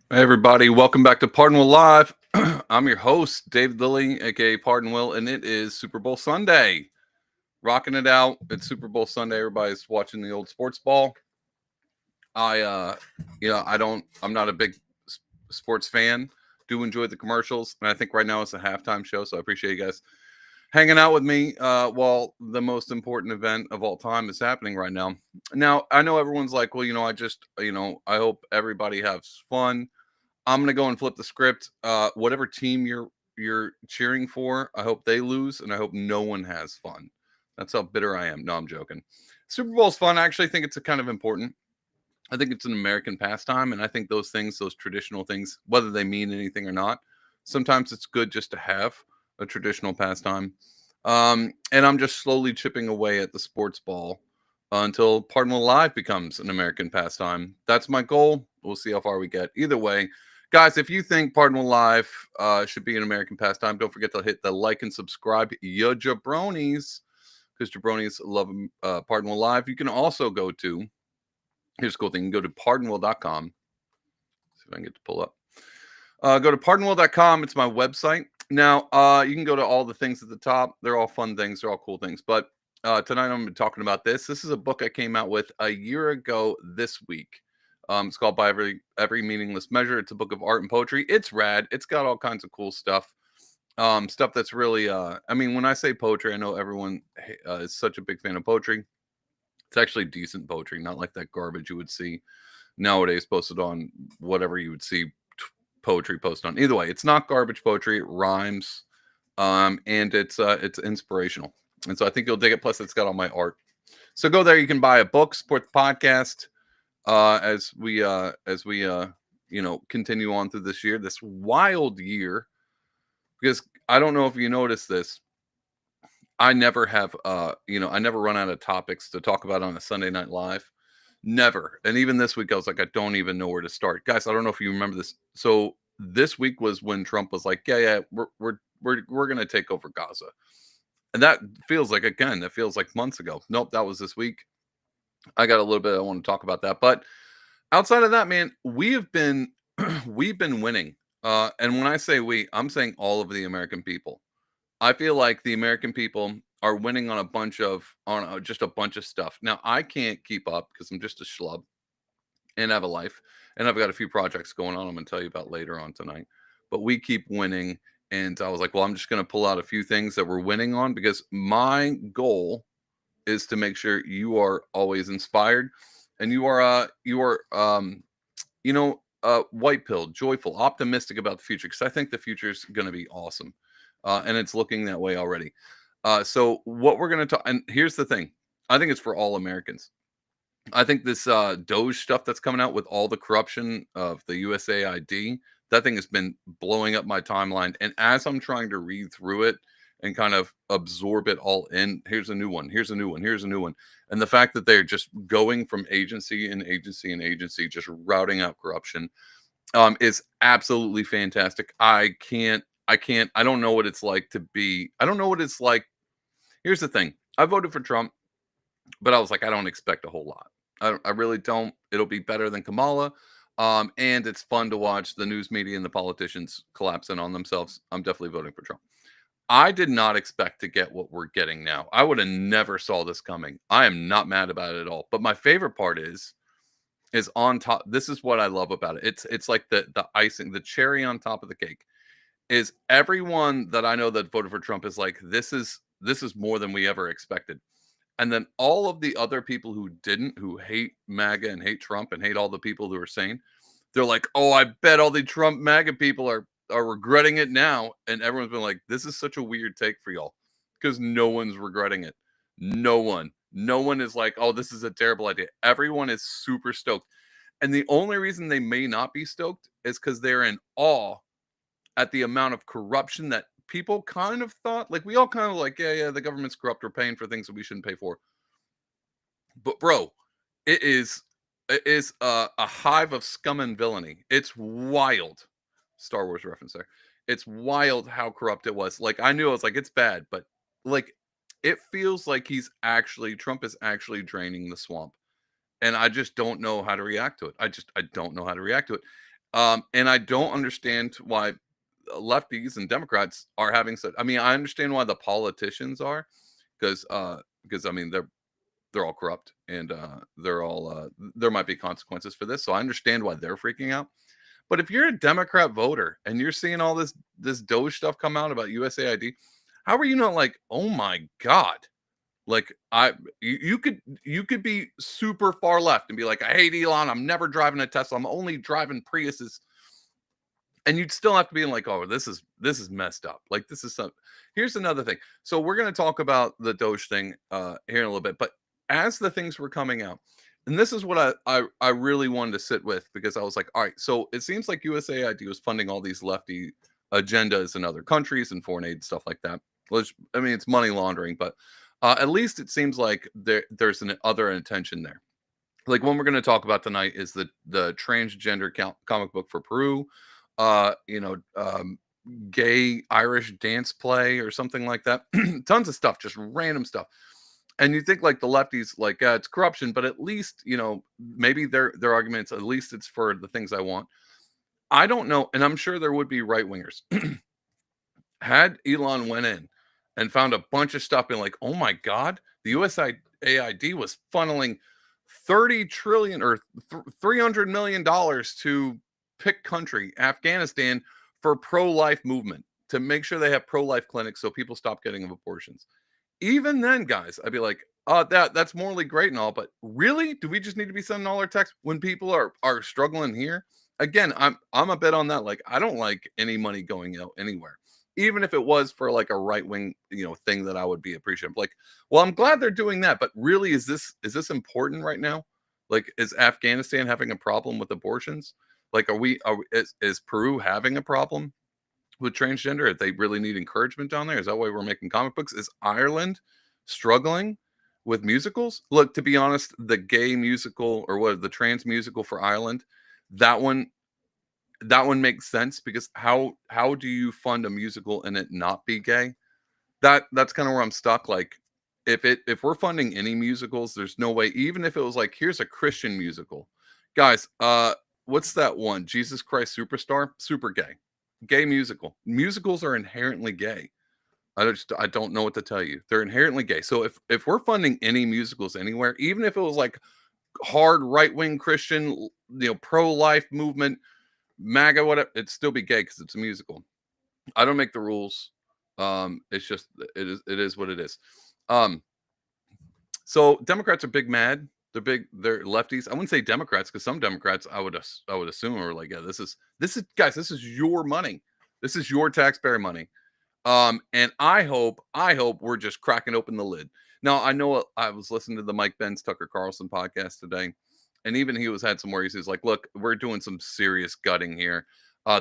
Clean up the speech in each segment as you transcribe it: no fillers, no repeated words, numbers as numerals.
Hey everybody, welcome back to Pardon Will Live. I'm your host, David Lilly, aka Pardon Will, and it is Super Bowl Sunday. Rocking it out. It's Super Bowl Sunday. Everybody's watching the old sports ball. I I'm not a big sports fan. Do enjoy the commercials, and I think right now it's a halftime show, so I appreciate you guys hanging out with me while the most important event of all time is happening right now. Now, I know everyone's like, well, I hope everybody has fun. I'm gonna go and flip the script. Whatever team you're cheering for, I hope they lose, and I hope no one has fun. That's how bitter I am. No, I'm joking. Super Bowl's fun. I actually think it's a kind of important. I think it's an American pastime, and I think those things, those traditional things, whether they mean anything or not, sometimes it's good just to have a traditional pastime. And I'm just slowly chipping away at the sports ball until Pardon Live becomes an American pastime. That's my goal. We'll see how far we get. Either way, guys, if you think Pardon Live should be an American pastime, don't forget to hit the like and subscribe. Ya jabronis, because jabronis love Pardon Live. You can also go to, here's a cool thing, you can go to pardonwill.com. See if I can get to pull up. Go to pardonwill.com. It's my website. Now, you can go to all the things at the top. They're all fun things. They're all cool things. But tonight I'm going to be talking about this. This is a book I came out with a year ago this week. It's called By Every Meaningless Measure. It's a book of art and poetry. It's rad. It's got all kinds of cool stuff. Stuff that's really, I mean, when I say poetry, I know everyone is such a big fan of poetry. It's actually decent poetry, not like that garbage you would see nowadays posted on whatever you would see poetry posted on. Either way, it's not garbage poetry. It rhymes, and it's inspirational. And so I think you'll dig it. Plus, it's got all my art. So go there. You can buy a book, support the podcast as we continue on through this year, this wild year. Because I don't know if you noticed this, I never have I never run out of topics to talk about on a Sunday Night Live. Never. And even this week, I was like, I don't even know where to start. Guys, I don't know if you remember this. So this week was when Trump was like, yeah, we're gonna take over Gaza. And that feels like, again, that feels like months ago. Nope, that was this week. I got a little bit I want to talk about that. But outside of that, man, we have been we've been winning. And when I say we, I'm saying all of the American people. I feel like the American people are winning on just a bunch of stuff. Now I can't keep up because I'm just a schlub and have a life, and I've got a few projects going on. I'm going to tell you about later on tonight. But we keep winning, and I was like, well, I'm just going to pull out a few things that we're winning on because my goal is to make sure you are always inspired, and you are white pill, joyful, optimistic about the future because I think the future is going to be awesome, and it's looking that way already. So what we're going to talk, and here's the thing, I think it's for all Americans. I think this Doge stuff that's coming out with all the corruption of the USAID, that thing has been blowing up my timeline. And as I'm trying to read through it and kind of absorb it all in, here's a new one, here's a new one, here's a new one. And the fact that they're just going from agency and agency and agency, just routing out corruption, is absolutely fantastic. I don't know what it's like to be, I don't know what it's like. Here's the thing, I voted for Trump, but I was like, I don't expect a whole lot. I really don't. It'll be better than Kamala. And it's fun to watch the news media and the politicians collapsing on themselves. I'm definitely voting for Trump. I did not expect to get what we're getting now. I would have never saw this coming. I am not mad about it at all. But my favorite part is on top. This is what I love about it. It's like the icing, the cherry on top of the cake. Is everyone that I know that voted for Trump is like, this is more than we ever expected. And then all of the other people who didn't, who hate MAGA and hate Trump and hate all the people who are saying, they're like, oh, I bet all the Trump MAGA people are regretting it now. And everyone's been like, this is such a weird take for y'all because no one's regretting it. No one. No one is like, oh, this is a terrible idea. Everyone is super stoked. And the only reason they may not be stoked is because they're in awe at the amount of corruption that people kind of thought, like we all kind of like, yeah, the government's corrupt. We're paying for things that we shouldn't pay for. But bro, it is a hive of scum and villainy. It's wild. Star Wars reference there. It's wild how corrupt it was. Like I knew I was like it's bad, but like it feels like Trump is actually draining the swamp. And I just don't know how to react to it. I don't know how to react to it. And I don't understand why lefties and Democrats are having such. I mean, I understand why the politicians are, because I mean they're all corrupt and they're all there might be consequences for this. So I understand why they're freaking out. But if you're a Democrat voter and you're seeing all this Doge stuff come out about USAID, how are you not like, oh my god? Like you could be super far left and be like, I hate Elon. I'm never driving a Tesla. I'm only driving Priuses, and you'd still have to be in like, oh, this is messed up. Like this is some. Here's another thing. So we're gonna talk about the Doge thing here in a little bit, but as the things were coming out, and this is what I really wanted to sit with because I was like, all right, so it seems like USAID was funding all these lefty agendas in other countries and foreign aid stuff like that. Which I mean, it's money laundering, but at least it seems like there's an other intention there. Like one we're going to talk about tonight is the transgender comic book for Peru. You know, gay Irish dance play or something like that. Tons of stuff, just random stuff. And you think like the lefties, like it's corruption, but at least maybe their arguments. At least it's for the things I want. I don't know, and I'm sure there would be right wingers. Had Elon went in and found a bunch of stuff, and like, oh my god, the USAID was funneling 30 trillion or 300 million dollars to pick country, Afghanistan, for pro-life movement to make sure they have pro-life clinics so people stop getting abortions. Even then, guys, I'd be like, that's morally great and all, but really, do we just need to be sending all our texts when people are struggling here? Again, I'm a bit on that. Like, I don't like any money going out anywhere, even if it was for like a right wing, thing that I would be appreciative. Like, well, I'm glad they're doing that, but really, is this important right now? Like, is Afghanistan having a problem with abortions? Like, is Peru having a problem with transgender? If they really need encouragement down there, is that why we're making comic books? Is Ireland struggling with musicals? Look, to be honest, the gay musical or what the trans musical for Ireland, that one that one makes sense because how do you fund a musical and it not be gay? That's kind of where I'm stuck. Like if we're funding any musicals, there's no way, even if it was like, here's a Christian musical. Guys, what's that one? Jesus Christ Superstar? Super gay. Gay musical. Musicals are inherently gay. I don't know what to tell you. They're inherently gay. So if we're funding any musicals anywhere, even if it was like hard right-wing Christian, pro-life movement, MAGA, whatever, it'd still be gay because it's a musical. I don't make the rules. It's just it is what it is. Um, so Democrats are big mad. They're lefties. I wouldn't say Democrats because some Democrats I would assume are like, yeah, this is guys, this is your money. This is your taxpayer money. And I hope we're just cracking open the lid. Now I know I was listening to the Mike Benz Tucker Carlson podcast today, and even he had some worries. He's like, look, we're doing some serious gutting here.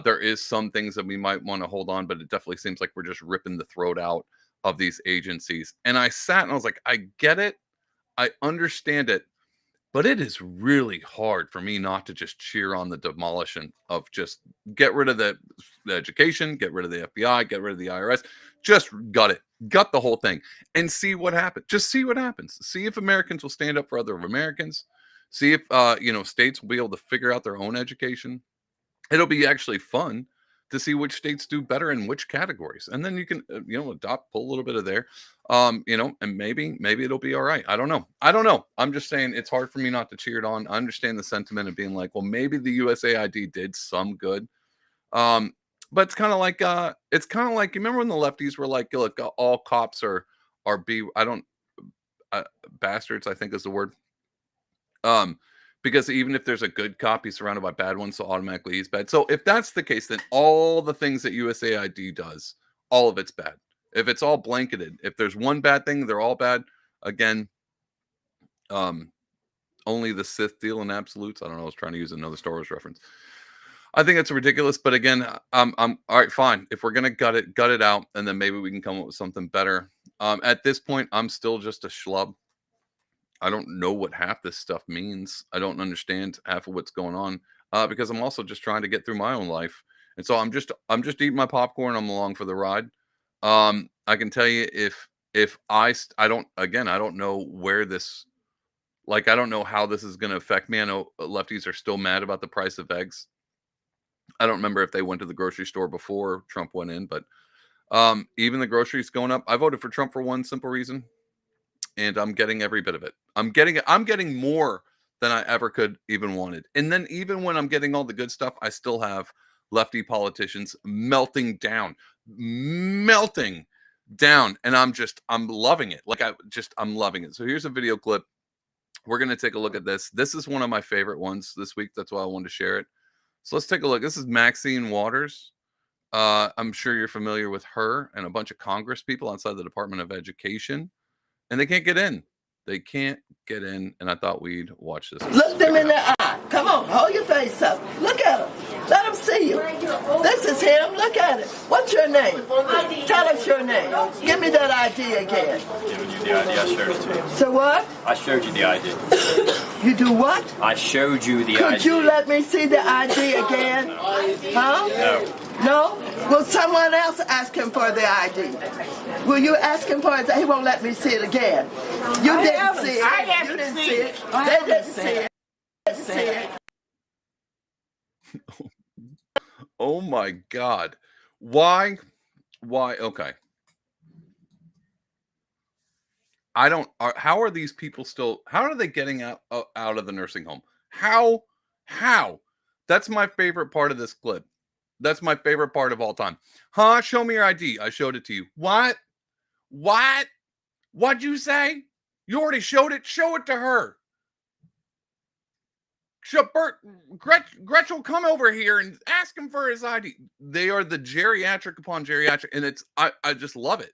There is some things that we might want to hold on, but it definitely seems like we're just ripping the throat out of these agencies. And I sat and I was like, I get it, I understand it, but it is really hard for me not to just cheer on the demolition of just get rid of the education, get rid of the FBI, get rid of the IRS, just gut the whole thing and see what happens. Just see what happens. See if Americans will stand up for other Americans. See if states will be able to figure out their own education. It'll be actually fun to see which states do better in which categories, and then you can pull a little bit of there, and maybe it'll be all right. I don't know. I'm just saying it's hard for me not to cheer it on. I understand the sentiment of being like, well, maybe the USAID did some good. Um but it's kind of like you remember when the lefties were like, look, all cops are be I don't bastards, I think is the word. um, because even if there's a good cop, he's surrounded by bad ones, so automatically he's bad. So if that's the case, then all the things that USAID does, all of it's bad. If it's all blanketed, if there's one bad thing, they're all bad. Again, um, only the Sith deal in absolutes. I don't know. I was trying to use another Star Wars reference. I think it's ridiculous, but again, I'm all right. Fine. If we're gonna gut it out, and then maybe we can come up with something better. At this point, I'm still just a schlub. I don't know what half this stuff means. I don't understand half of what's going on because I'm also just trying to get through my own life, and so I'm just eating my popcorn. I'm along for the ride. I can tell you if I don't, again, I don't know where this, like, I don't know how this is going to affect me. I know lefties are still mad about the price of eggs. I don't remember if they went to the grocery store before Trump went in, but even the groceries going up. I voted for Trump for one simple reason, and I'm getting every bit of it. I'm getting more than I ever could even wanted. And then even when I'm getting all the good stuff, I still have lefty politicians melting down. And I'm loving it. I'm loving it. So here's a video clip. We're going to take a look at this. This is one of my favorite ones this week. That's why I wanted to share it. So let's take a look. This is Maxine Waters. I'm sure you're familiar with her and a bunch of Congress people outside the Department of Education, and they can't get in. They can't get in, and I thought we'd watch this. Look them in the eye. Come on, hold your face up. Look at him. Let them see you. This is him. Look at it. What's your name? Tell us your name. Give me that ID again. Giving you the ID. I showed it to you. So what? I showed you the ID. You do what? I showed you the ID. Could you let me see the ID again? Huh? No. No? Will someone else ask him for the ID? Will you ask him for it? He won't let me see it again. You didn't see it. I haven't You didn't seen see it. it. They didn't see it. They didn't see it. Oh my God. Why? Okay. How are these people still, how are they getting out of the nursing home? How? That's my favorite part of this clip. That's my favorite part of all time. Huh? Show me your ID. I showed it to you. What? What'd you say? You already showed it? Show it to her. Gretch will come over here and ask him for his ID. They are the geriatric upon geriatric, and I just love it.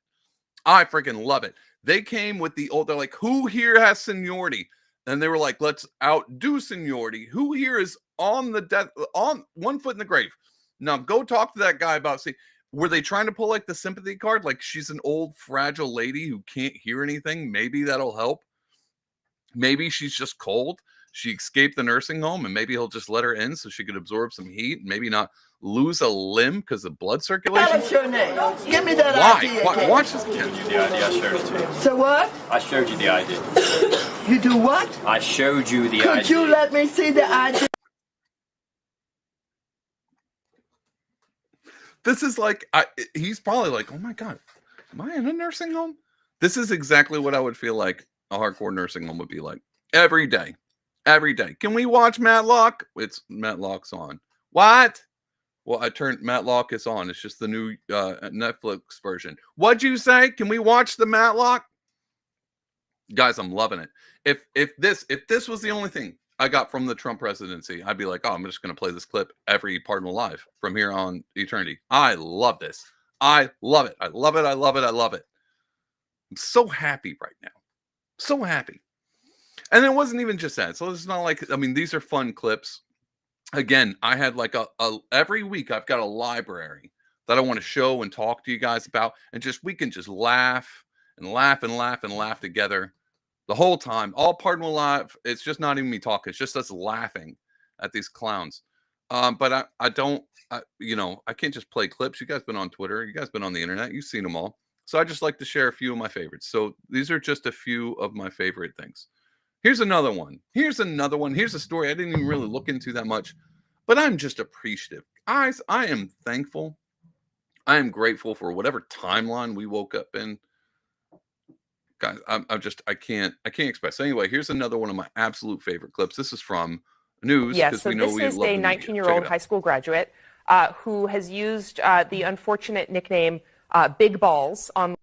I freaking love it. They came with they're like, who here has seniority? And they were like, let's outdo seniority. Who here is on one foot in the grave? Now go talk to that guy about, were they trying to pull like the sympathy card? Like she's an old fragile lady who can't hear anything. Maybe that'll help. Maybe she's just cold. She escaped the nursing home, and maybe he'll just let her in so she could absorb some heat and maybe not lose a limb because of blood circulation. Tell us your name. Give me that ID again. Watch this again. Giving you the ID. I showed it to you. So what? I showed you the ID. You do what? I showed you the ID. Could you let me see the ID? This is like, he's probably like, oh my God, am I in a nursing home? This is exactly what I would feel like a hardcore nursing home would be like. Every day. Can we watch Matlock? Matlock's on. What? Well, Matlock is on. It's just the new Netflix version. What'd you say? Can we watch the Matlock? Guys, I'm loving it. If this was the only thing I got from the Trump presidency, I'd be like, oh, I'm just going to play this clip every Pardon Live from here on eternity. I love this. I love it. I'm so happy right now. So happy. And it wasn't even just that. So it's not like, these are fun clips. Again, I had like every week I've got a library that I want to show and talk to you guys about. And we can just laugh together the whole time. All Pardon Live. It's just not even me talking. It's just us laughing at these clowns. But I can't just play clips. You guys been on Twitter. You guys been on the internet. You've seen them all. So I just like to share a few of my favorites. So these are just a few of my favorite things. Here's another one. Here's a story I didn't even really look into that much, but I'm just appreciative. I am thankful. I am grateful for whatever timeline we woke up in. Guys, I can't express. Anyway, here's another one of my absolute favorite clips. This is from News. Yes, so this is a 19-year-old high school graduate who has used the unfortunate nickname Big Balls on.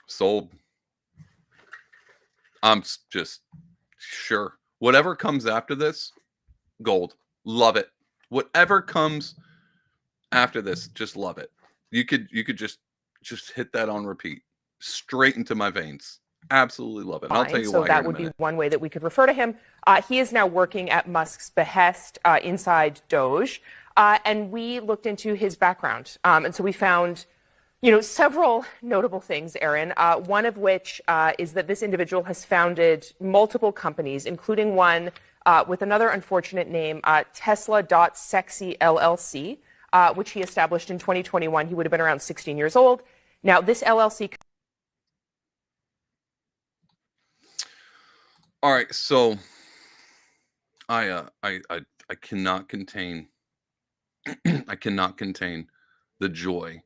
Sold. I'm just sure. Whatever comes after this, gold. Love it. Whatever comes after this, just love it. You could just hit that on repeat. Straight into my veins. Absolutely love it. And I'll tell you why. So that would be one way that we could refer to him. He is now working at Musk's behest inside Doge. And we looked into his background. And so we found several notable things, Aaron, one of which is that this individual has founded multiple companies, including one with another unfortunate name, Tesla.Sexy LLC, which he established in 2021. He would have been around 16 years old. Now, this LLC... All right, so I cannot contain I cannot contain the joy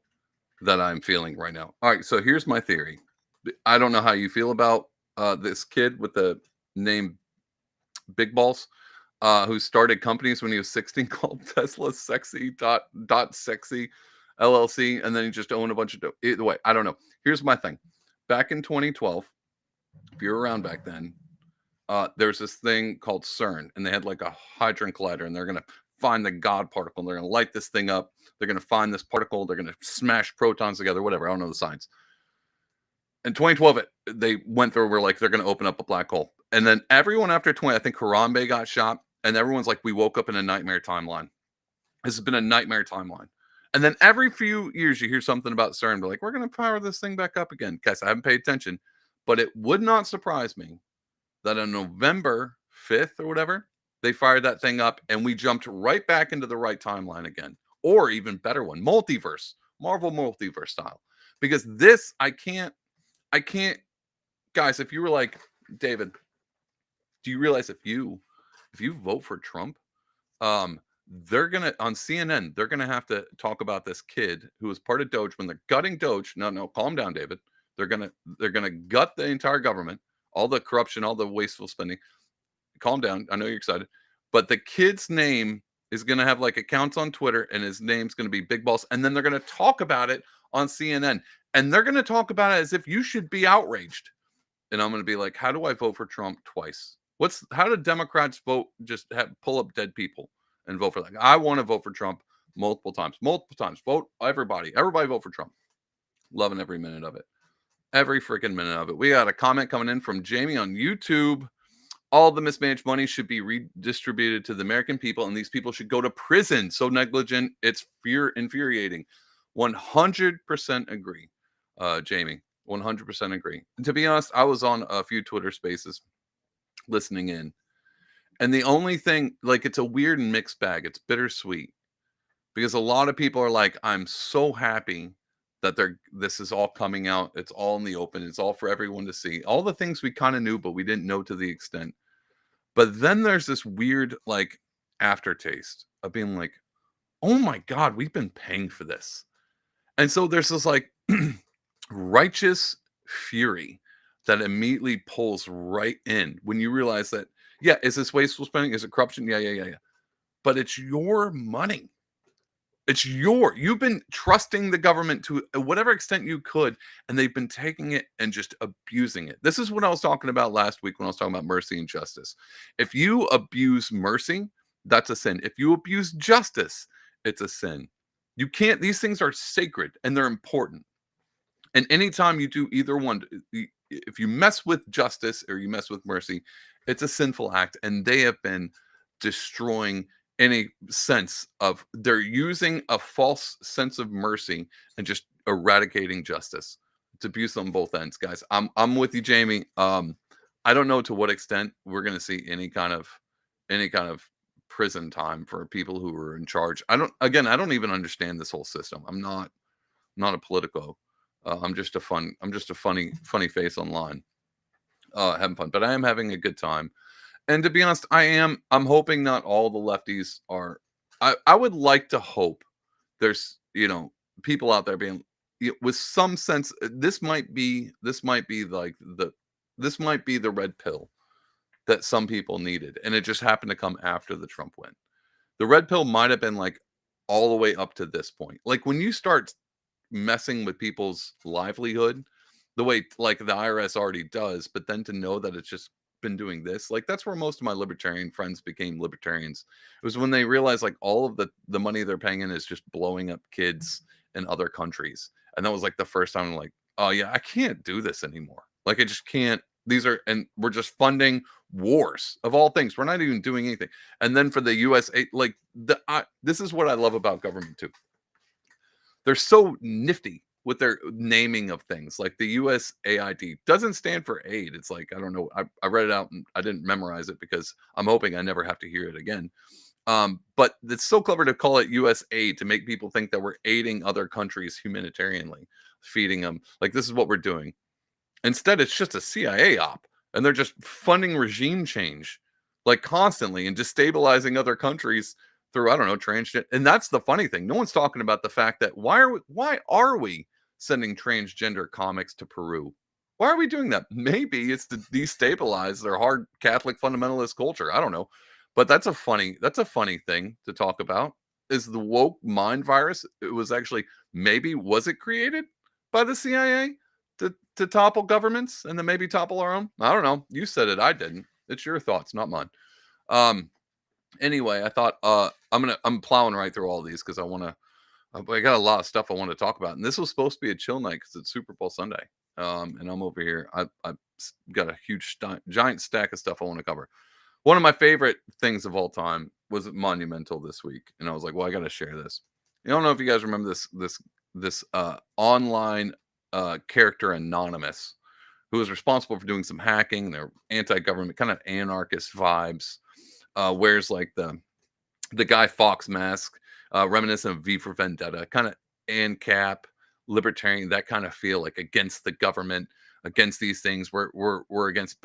that I'm feeling right now. All right, so here's my theory. I don't know how you feel about this kid with the name Big Balls, who started companies when he was 16 called Tesla Sexy dot Sexy LLC, and then he just owned a bunch of either way. I don't know. Here's my thing. Back in 2012, if you're around back then, there's this thing called CERN, and they had like a hadron collider, and they're gonna find the God particle, and they're gonna light this thing up. They're gonna find this particle. They're gonna smash protons together. Whatever. I don't know the science. In 2012, they went through. We're like, they're gonna open up a black hole, and then everyone after 20, I think Harambe got shot, and everyone's like, we woke up in a nightmare timeline. This has been a nightmare timeline. And then every few years, you hear something about CERN. They're like, we're gonna power this thing back up again. Guys, I haven't paid attention, but it would not surprise me that on November 5th or whatever, they fired that thing up and we jumped right back into the right timeline again. Or even better one, multiverse, Marvel multiverse style. Because this, I can't, guys, if you were like, David, do you realize if you vote for Trump, they're gonna on CNN, they're gonna have to talk about this kid who was part of Doge when they're gutting Doge. No, calm down, David. They're gonna gut the entire government, all the corruption, all the wasteful spending. Calm down. I know you're excited, but the kid's name is gonna have like accounts on Twitter, and his name's gonna be Big Balls, and then they're gonna talk about it on CNN, and they're gonna talk about it as if you should be outraged. And I'm gonna be like, how do I vote for Trump twice? How do Democrats vote? Just pull up dead people and vote for that. I want to vote for Trump multiple times. Vote everybody vote for Trump. Loving every minute of it. Every freaking minute of it. We got a comment coming in from Jamie on YouTube. All the mismanaged money should be redistributed to the American people, and these people should go to prison. So negligent, it's infuriating. 100% agree, Jamie. 100% agree. And to be honest, I was on a few Twitter spaces listening in. And the only thing, like, it's a weird mixed bag. It's bittersweet because a lot of people are like, I'm so happy that this is all coming out. It's all in the open. It's all for everyone to see. All the things we kind of knew, but we didn't know to the extent. But then there's this weird, like, aftertaste of being like, oh my God, we've been paying for this. And so there's this like righteous fury that immediately pulls right in when you realize that, yeah, is this wasteful spending? Is it corruption? Yeah. But it's your money. You've been trusting the government to whatever extent you could, and they've been taking it and just abusing it. This is what I was talking about last week when I was talking about mercy and justice. If you abuse mercy, that's a sin. If you abuse justice, it's a sin. You can't, these things are sacred and they're important. And anytime you do either one, if you mess with justice or you mess with mercy, it's a sinful act. And they have been destroying any sense of, they're using a false sense of mercy and just eradicating justice. It's abuse on both ends, guys. I'm with you, Jamie. I don't know to what extent we're going to see any kind of prison time for people who are in charge. I don't even understand this whole system. I'm not a politico. I'm just a funny face online, having fun. But I am having a good time. And to be honest, I'm hoping not all the lefties are. I would like to hope there's people out there being with some sense. This might be the red pill that some people needed, and it just happened to come after the Trump win. The red pill might have been like all the way up to this point. Like when you start messing with people's livelihood the way like the IRS already does, but then to know that it's just been doing this, like that's where most of my libertarian friends became libertarians. It was when they realized like all of the money they're paying in is just blowing up kids in other countries. And that was like the first time I'm like, oh yeah, I can't do this anymore. Like I just can't. And we're just funding wars of all things. We're not even doing anything. And then for the USA, like this is what I love about government too. They're so nifty with their naming of things. Like the USAID doesn't stand for aid. It's like, I don't know. I read it out and I didn't memorize it because I'm hoping I never have to hear it again. But it's so clever to call it USAID to make people think that we're aiding other countries humanitarianly, feeding them. Like this is what we're doing. Instead, it's just a CIA op, and they're just funding regime change. like constantly, and destabilizing other countries through, I don't know, transgender. And that's the funny thing. No one's talking about the fact that why are we sending transgender comics to Peru? Why are we doing that? Maybe it's to destabilize their hard Catholic fundamentalist culture. I don't know. But that's a funny thing to talk about. Is the woke mind virus? It was actually, maybe was it created by the CIA to topple governments and then maybe topple our own? I don't know. You said it, I didn't. It's your thoughts, not mine. Anyway, I thought I'm plowing right through all these because I got a lot of stuff I want to talk about. And this was supposed to be a chill night because it's Super Bowl Sunday. And I'm over here. I've got a huge giant stack of stuff I want to cover. One of my favorite things of all time was Monumental this week, and I was like, well, I got to share this. I don't know if you guys remember this online character Anonymous, who was responsible for doing some hacking. They're anti-government, kind of anarchist vibes. Wears like the Guy Fawkes mask, reminiscent of V for Vendetta, kind of ANCAP, libertarian, that kind of feel, like against the government, against these things. We're against,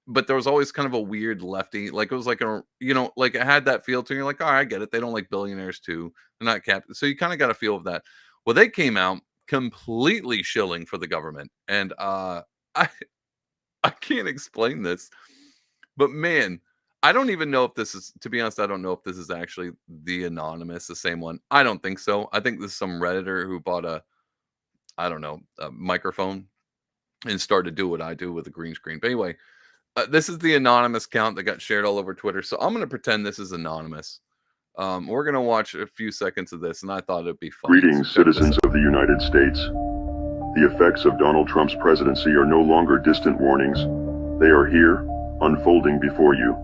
but there was always kind of a weird lefty, like it was like like it had that feel to. You're like, all right, I get it. They don't like billionaires too. They're not cap. So you kind of got a feel of that. Well, they came out completely shilling for the government, and I can't explain this, but man, I don't even know if this is, to be honest, I don't know if this is actually the Anonymous, the same one. I don't think so. I think this is some Redditor who bought a microphone and started to do what I do with a green screen. But anyway, this is the Anonymous account that got shared all over Twitter. So I'm going to pretend this is Anonymous. We're going to watch a few seconds of this, and I thought it'd be fun. Greetings, citizens of the United States. The effects of Donald Trump's presidency are no longer distant warnings. They are here, unfolding before you.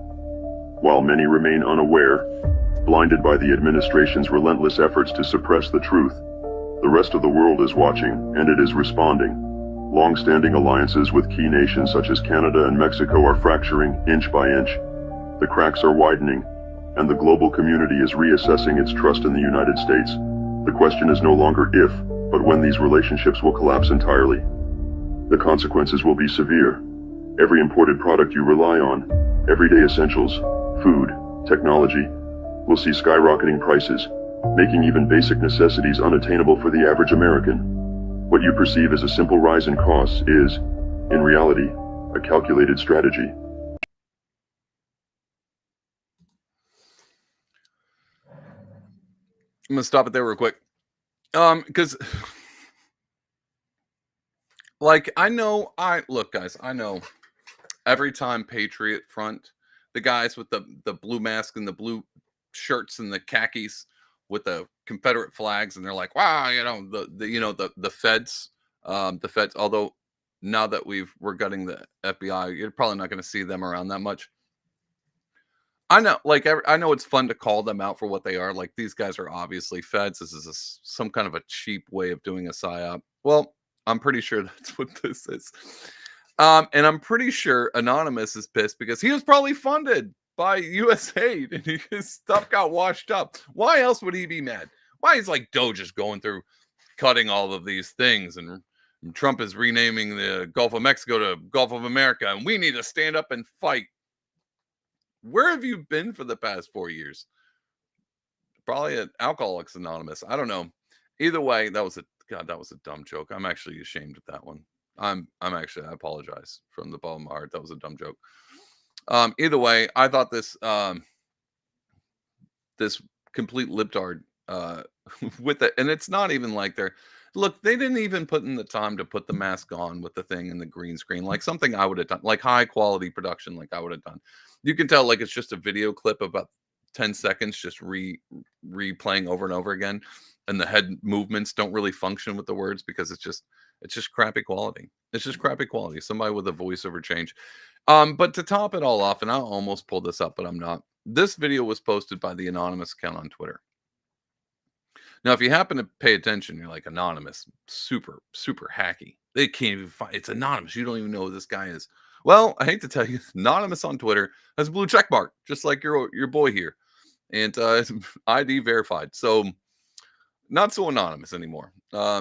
While many remain unaware, blinded by the administration's relentless efforts to suppress the truth, the rest of the world is watching, and it is responding. Long-standing alliances with key nations such as Canada and Mexico are fracturing inch by inch. The cracks are widening, and the global community is reassessing its trust in the United States. The question is no longer if, but when these relationships will collapse entirely. The consequences will be severe. Every imported product you rely on, everyday essentials, food, technology, will see skyrocketing prices, making even basic necessities unattainable for the average American. What you perceive as a simple rise in costs is, in reality, a calculated strategy. I'm going to stop it there real quick. Because like, look, guys, I know every time Patriot Front, the guys with the blue mask and the blue shirts and the khakis with the Confederate flags, and they're like, wow, the feds, although now that we're gutting the FBI, you're probably not going to see them around that much. I know, I know it's fun to call them out for what they are. Like, these guys are obviously feds. This is some kind of a cheap way of doing a psyop. Well, I'm pretty sure that's what this is. And I'm pretty sure Anonymous is pissed because he was probably funded by USAID and his stuff got washed up. Why else would he be mad? Why is like Doge just going through cutting all of these things, and Trump is renaming the Gulf of Mexico to Gulf of America, and we need to stand up and fight. Where have you been for the past 4 years? Probably at Alcoholics Anonymous. I don't know. Either way, that was a dumb joke. I'm actually ashamed of that one. I apologize from the bottom of my heart. That was a dumb joke. Either way, I thought this complete libtard with it, and it's not even like they didn't even put in the time to put the mask on with the thing and the green screen, like something I would have done, like high quality production, like I would have done. You can tell like it's just a video clip about 10 seconds, just replaying over and over again, and the head movements don't really function with the words because it's just crappy quality. It's just crappy quality. Somebody with a voiceover change. But to top it all off, and I'll almost pull this up, but I'm not. This video was posted by the Anonymous account on Twitter. Now, if you happen to pay attention, you're like, Anonymous, super, super hacky. They can't even find, it's Anonymous. You don't even know who this guy is. Well, I hate to tell you, Anonymous on Twitter has a blue check mark, just like your boy here. And it's ID verified. So not so anonymous anymore.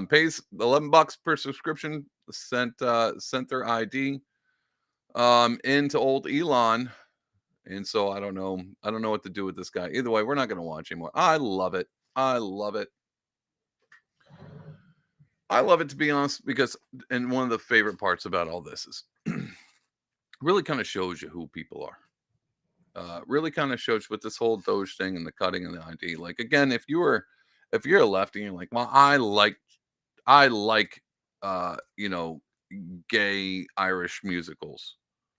Pays $11 per subscription, sent their ID into old Elon, And so I don't know. I don't know what to do with this guy. Either way, we're not going to watch anymore. I love it. I love it. I love it, to be honest, because, and one of the favorite parts about all this is really kind of shows you who people are. Really kind of shows with this whole Doge thing and the cutting and the ID. Like, again, if you're a lefty and you're like, well, I like you know, gay Irish musicals.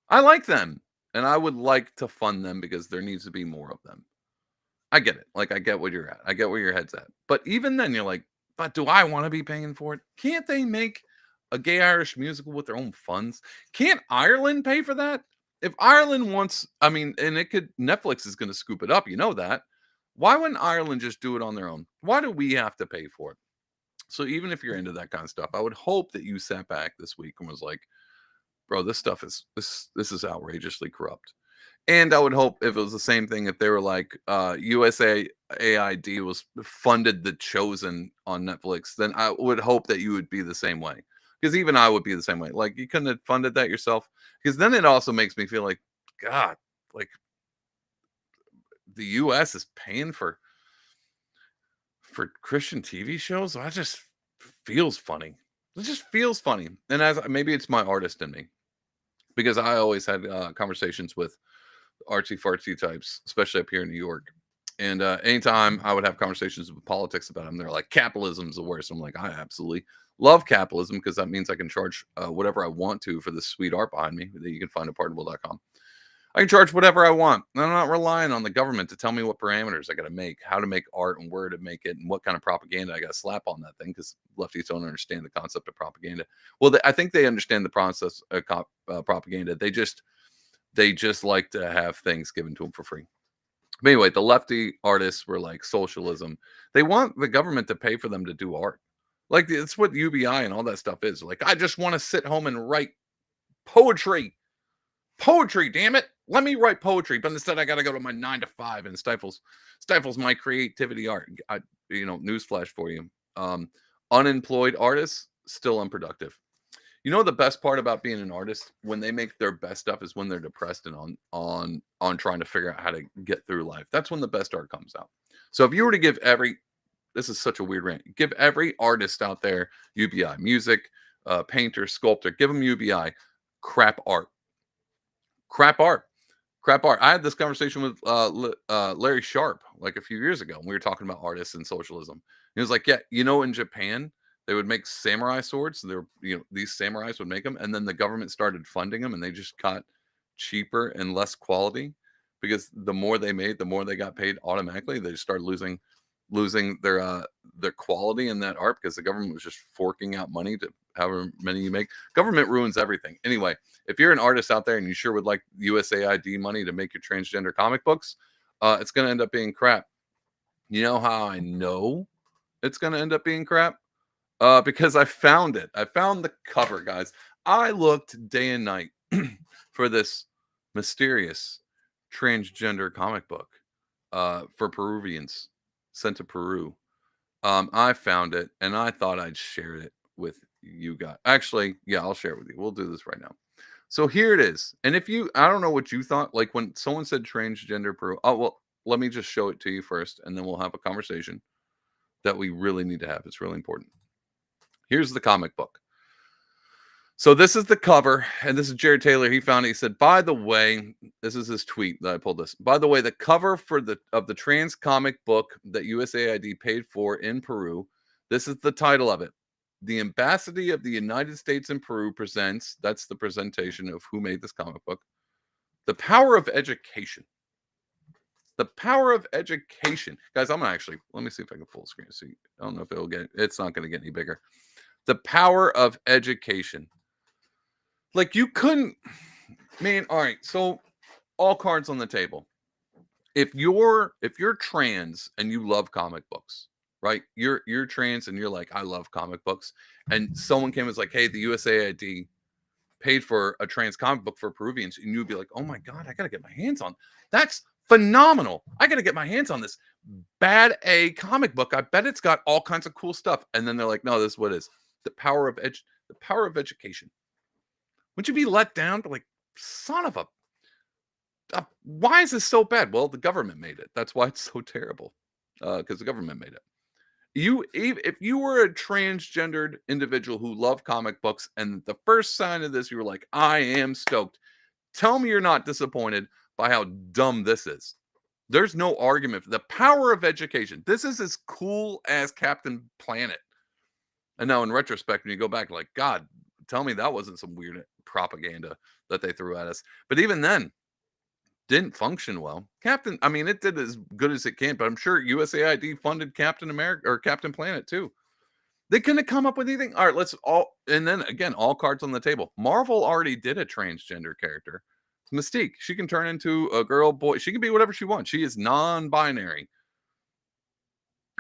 I like them, and I would like to fund them because there needs to be more of them. I get it. Like, I get what you're at. I get where your head's at. But even then, you're like, but do I want to be paying for it? Can't they make a gay Irish musical with their own funds? Can't Ireland pay for that? If Ireland wants, I mean, and it could, Netflix is going to scoop it up. You know that. Why wouldn't Ireland just do it on their own? Why do we have to pay for it? So even if you're into that kind of stuff, I would hope that you sat back this week and was like, bro, this stuff is this is outrageously corrupt. And I would hope if it was the same thing, if they were like USA AID was funded The Chosen on Netflix, then I would hope that you would be the same way. Because even I would be the same way. Like, you couldn't have funded that yourself. Because then it also makes me feel like, God, like the US is paying for Christian TV shows. That just feels funny. It just feels funny. And as maybe it's my artist in me. Because I always had conversations with artsy fartsy types, especially up here in New York. And anytime I would have conversations with politics about them, they're like, capitalism's the worst. I'm like, I absolutely love capitalism because that means I can charge whatever I want to for this sweet art behind me that you can find at pardonable.com. I can charge whatever I want. I'm not relying on the government to tell me what parameters I got to make, how to make art and where to make it, and what kind of propaganda I got to slap on that thing, because lefties don't understand the concept of propaganda. Well, I think they understand the process of propaganda. They just like to have things given to them for free. But anyway, the lefty artists were like, socialism. They want the government to pay for them to do art. Like, it's what UBI and all that stuff is. Like, I just want to sit home and write poetry. Poetry, damn it. Let me write poetry. But instead, I got to go to my 9 to 5, and stifles my creativity art. Newsflash for you. Unemployed artists, still unproductive. You know, the best part about being an artist, when they make their best stuff, is when they're depressed and on trying to figure out how to get through life. That's when the best art comes out. So if you were to give this is such a weird rant, give every artist out there UBI, music, painter, sculptor, give them UBI, crap art. I had this conversation with Larry Sharp like a few years ago, and we were talking about artists and socialism. He was like, yeah, in Japan, they would make samurai swords. These samurais would make them, and then the government started funding them, and they just got cheaper and less quality, because the more they made, the more they got paid automatically. They just started losing their quality in that art, because the government was just forking out money to however many you make. Government ruins everything. Anyway, if you're an artist out there and you sure would like USAID money to make your transgender comic books, it's going to end up being crap. You know how I know it's going to end up being crap? Because I found it. I found the cover, guys. I looked day and night for this mysterious transgender comic book for Peruvians sent to Peru. I found it, and I thought I'd share it with you guys. Actually, yeah, I'll share it with you. We'll do this right now. So here it is. And I don't know what you thought, like when someone said transgender Peru. Oh, well, let me just show it to you first, and then we'll have a conversation that we really need to have. It's really important. Here's the comic book. So this is the cover, and this is Jared Taylor. He found it. He said, by the way, this is his tweet that I pulled this. By the way, the cover of the trans comic book that USAID paid for in Peru, this is the title of it. The Embassy of the United States in Peru presents, that's the presentation of who made this comic book, The Power of Education. The Power of Education. Guys, I'm going to actually, let me see if I can full screen. See, I don't know if it's not going to get any bigger. The Power of Education. Like, you couldn't, man, all right, so all cards on the table. If you're trans and you love comic books, right? You're trans and you're like, I love comic books. And someone came and was like, hey, the USAID paid for a trans comic book for Peruvians. And you'd be like, oh my God, I got to get my hands on. That's phenomenal. I got to get my hands on this bad A comic book. I bet it's got all kinds of cool stuff. And then they're like, no, this is what it is. The Power of Education. Would you be let down? But like, son of a, Why is this so bad? Well, the government made it. That's why it's so terrible. Because the government made it. If you were a transgendered individual who loved comic books, and the first sign of this, you were like, I am stoked. Tell me you're not disappointed by how dumb this is. There's no argument for the power of education. This is as cool as Captain Planet. And now in retrospect, when you go back, like, God, tell me that wasn't some weird propaganda that they threw at us. But even then, didn't function well. It did as good as it can, but I'm sure USAID funded Captain America or Captain Planet too. They couldn't come up with anything. All right, and then again, all cards on the table. Marvel already did a transgender character. Mystique. She can turn into a girl, boy. She can be whatever she wants. She is non-binary.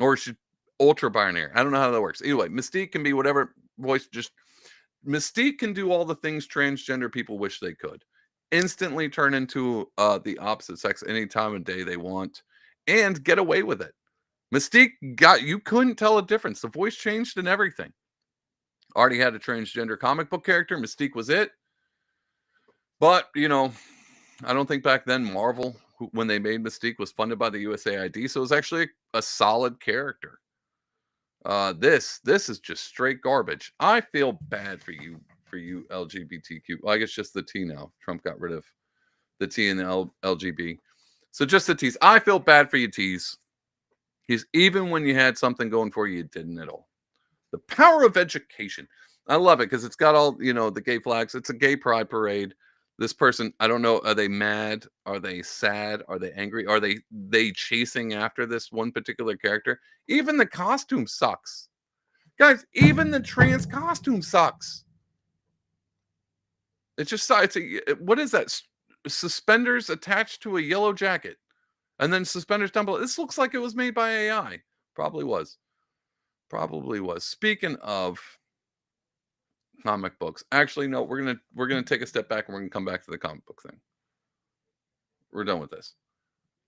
Or she ultra-binary. I don't know how that works. Anyway, Mystique can be whatever voice. Mystique can do all the things transgender people wish they could. Instantly turn into the opposite sex any time of day they want and get away with it. Mystique you couldn't tell a difference. The voice changed and everything. Already had a transgender comic book character. Mystique was it. But, I don't think back then Marvel, when they made Mystique, was funded by the USAID. So it was actually a solid character. This is just straight garbage. I feel bad for you LGBTQ. Well, I guess just the T now. Trump got rid of the T and the LGB. So just the T's. I feel bad for you T's. Even when you had something going for you, you didn't at all. The power of education. I love it because it's got all, the gay flags. It's a gay pride parade. This person, I don't know, are they mad? Are they sad? Are they angry? Are they chasing after this one particular character? Even the costume sucks. Guys, even the trans costume sucks. It's just, what is that? Suspenders attached to a yellow jacket. And then suspenders down below. This looks like it was made by AI. Probably was. Speaking of comic books. Actually, no, we're gonna take a step back and we're gonna come back to the comic book thing. We're done with this.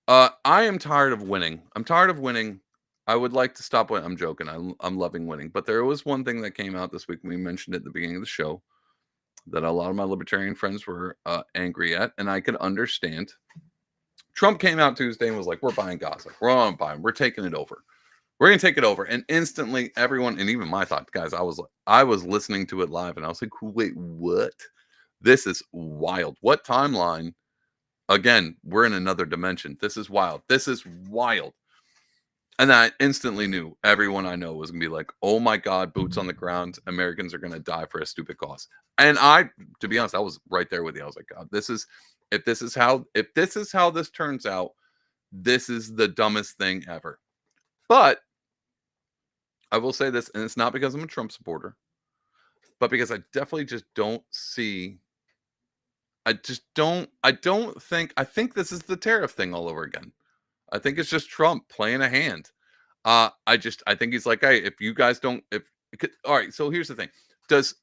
I am tired of winning. I'm tired of winning. I would like to stop winning. I'm joking. I'm loving winning. But there was one thing that came out this week. We mentioned it at the beginning of the show that a lot of my libertarian friends were angry at, and I could understand. Trump came out Tuesday and was like, we're buying Gaza. We're on buying. We're taking it over. We're going to take it over. And instantly everyone, and even my thought, guys, I was listening to it live and I was like, wait, what? This is wild. What timeline? Again, we're in another dimension. This is wild. And I instantly knew everyone I know was going to be like, oh my God, boots on the ground. Americans are going to die for a stupid cause. And to be honest, I was right there with you. I was like, God, if this is how this turns out, this is the dumbest thing ever. But I will say this, and it's not because I'm a Trump supporter, but because I definitely just don't see. I think this is the tariff thing all over again. I think it's just Trump playing a hand. I think he's like, hey, if you guys don't, all right. So here's the thing: does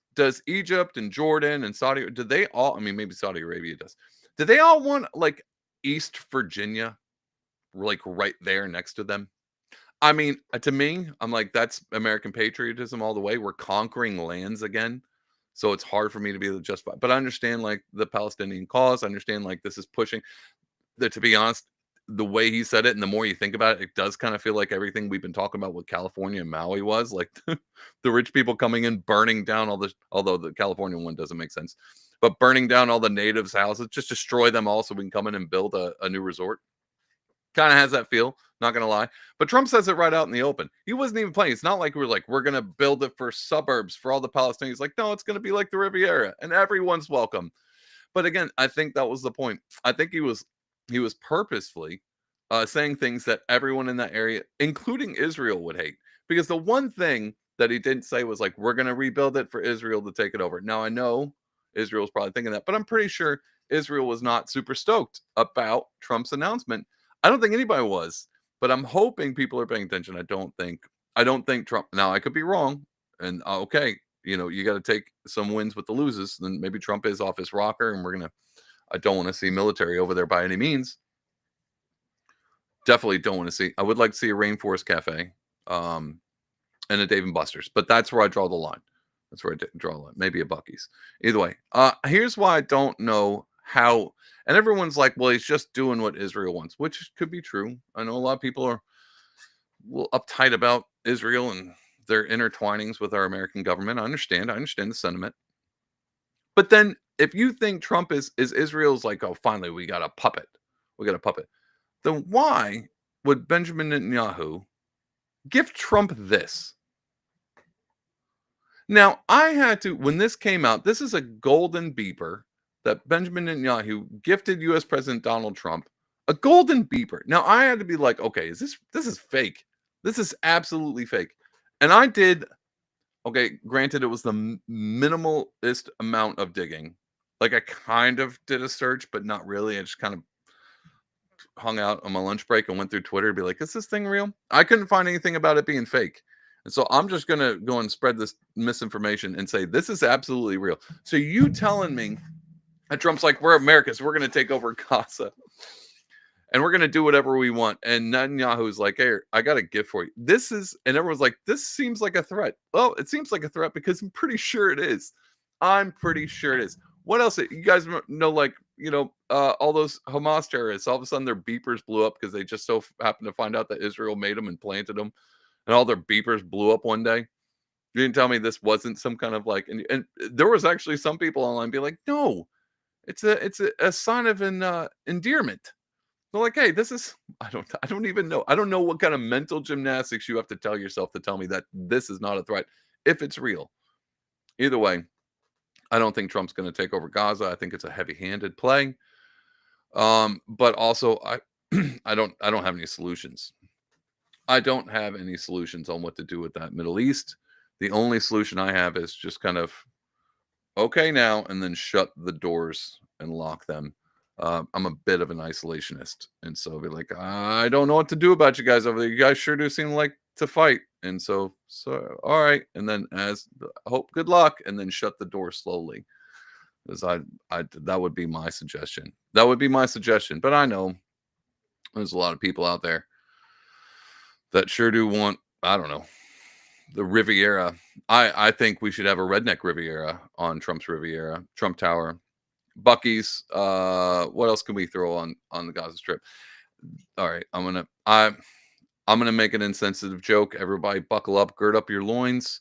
Egypt and Jordan and Saudi, do they all? I mean, maybe Saudi Arabia does. Do they all want like East Virginia, like right there next to them? I mean, to me, I'm like, that's American patriotism all the way. We're conquering lands again. So it's hard for me to be able to justify. But I understand like the Palestinian cause. I understand like this is pushing that, to be honest, the way he said it, and the more you think about it, it does kind of feel like everything we've been talking about with California and Maui was like the rich people coming in, burning down all this, although the California one doesn't make sense, but burning down all the natives' houses, just destroy them all so we can come in and build a new resort. Kind of has that feel, not gonna lie. But Trump says it right out in the open. He wasn't even playing. It's not like we're gonna build it for suburbs for all the Palestinians. Like, no, it's gonna be like the Riviera, and everyone's welcome. But again, I think that was the point. I think he was purposefully saying things that everyone in that area, including Israel, would hate. Because the one thing that he didn't say was like, we're gonna rebuild it for Israel to take it over. Now I know Israel's probably thinking that, but I'm pretty sure Israel was not super stoked about Trump's announcement. I don't think anybody was, but I'm hoping people are paying attention. I don't think Trump. Now I could be wrong, and okay, you got to take some wins with the loses. Then maybe Trump is off his rocker, and I don't want to see military over there by any means. Definitely don't want to see. I would like to see a Rainforest Cafe, and a Dave and Buster's, but that's where I draw the line. That's where I draw the line. Maybe a Buc-ee's. Either way, here's why I don't know how, and everyone's like, well, he's just doing what Israel wants, which could be true. I know a lot of people are a little uptight about Israel and their intertwinings with our American government. I understand the sentiment. But then if you think Trump is Israel's like, oh, finally we got a puppet. Then why would Benjamin Netanyahu give Trump this? Now, I had to, when this came out, this is a golden beeper that Benjamin Netanyahu gifted US President Donald Trump. A golden beeper. Now, I had to be like, okay, this is fake. This is absolutely fake. And I did, okay, granted, it was the minimalist amount of digging. Like, I kind of did a search, but not really. I just kind of hung out on my lunch break and went through Twitter to be like, is this thing real? I couldn't find anything about it being fake. And so I'm just going to go and spread this misinformation and say, this is absolutely real. So you telling me that Trump's like, we're Americans, we're going to take over Gaza and we're going to do whatever we want. And Netanyahu's like, hey, I got a gift for you. This is, and everyone's like, this seems like a threat. Well, it seems like a threat because I'm pretty sure it is. I'm pretty sure it is. What else? You guys know, like, you know, all those Hamas terrorists, all of a sudden their beepers blew up because they just so happened to find out that Israel made them and planted them. And all their beepers blew up one day. You didn't tell me this wasn't some kind of like, and there was actually some people online be like, no, it's a sign of an endearment. They're like, hey, this is, I don't even know. I don't know what kind of mental gymnastics you have to tell yourself to tell me that this is not a threat if it's real. Either way, I don't think Trump's going to take over Gaza. I think it's a heavy-handed play. But also I don't have any solutions. I don't have any solutions on what to do with that Middle East. The only solution I have is just kind of, okay now, and then shut the doors and lock them. I'm a bit of an isolationist. And so I'll be like, I don't know what to do about you guys over there. You guys sure do seem like to fight. And so all right. And then hope, good luck, and then shut the door slowly. Because that would be my suggestion. But I know there's a lot of people out there that sure do want, I don't know, the Riviera. I think we should have a redneck Riviera on Trump's Riviera, Trump Tower, Buc-ee's. What else can we throw on the Gaza Strip? All right, I'm gonna make an insensitive joke. Everybody, buckle up, gird up your loins.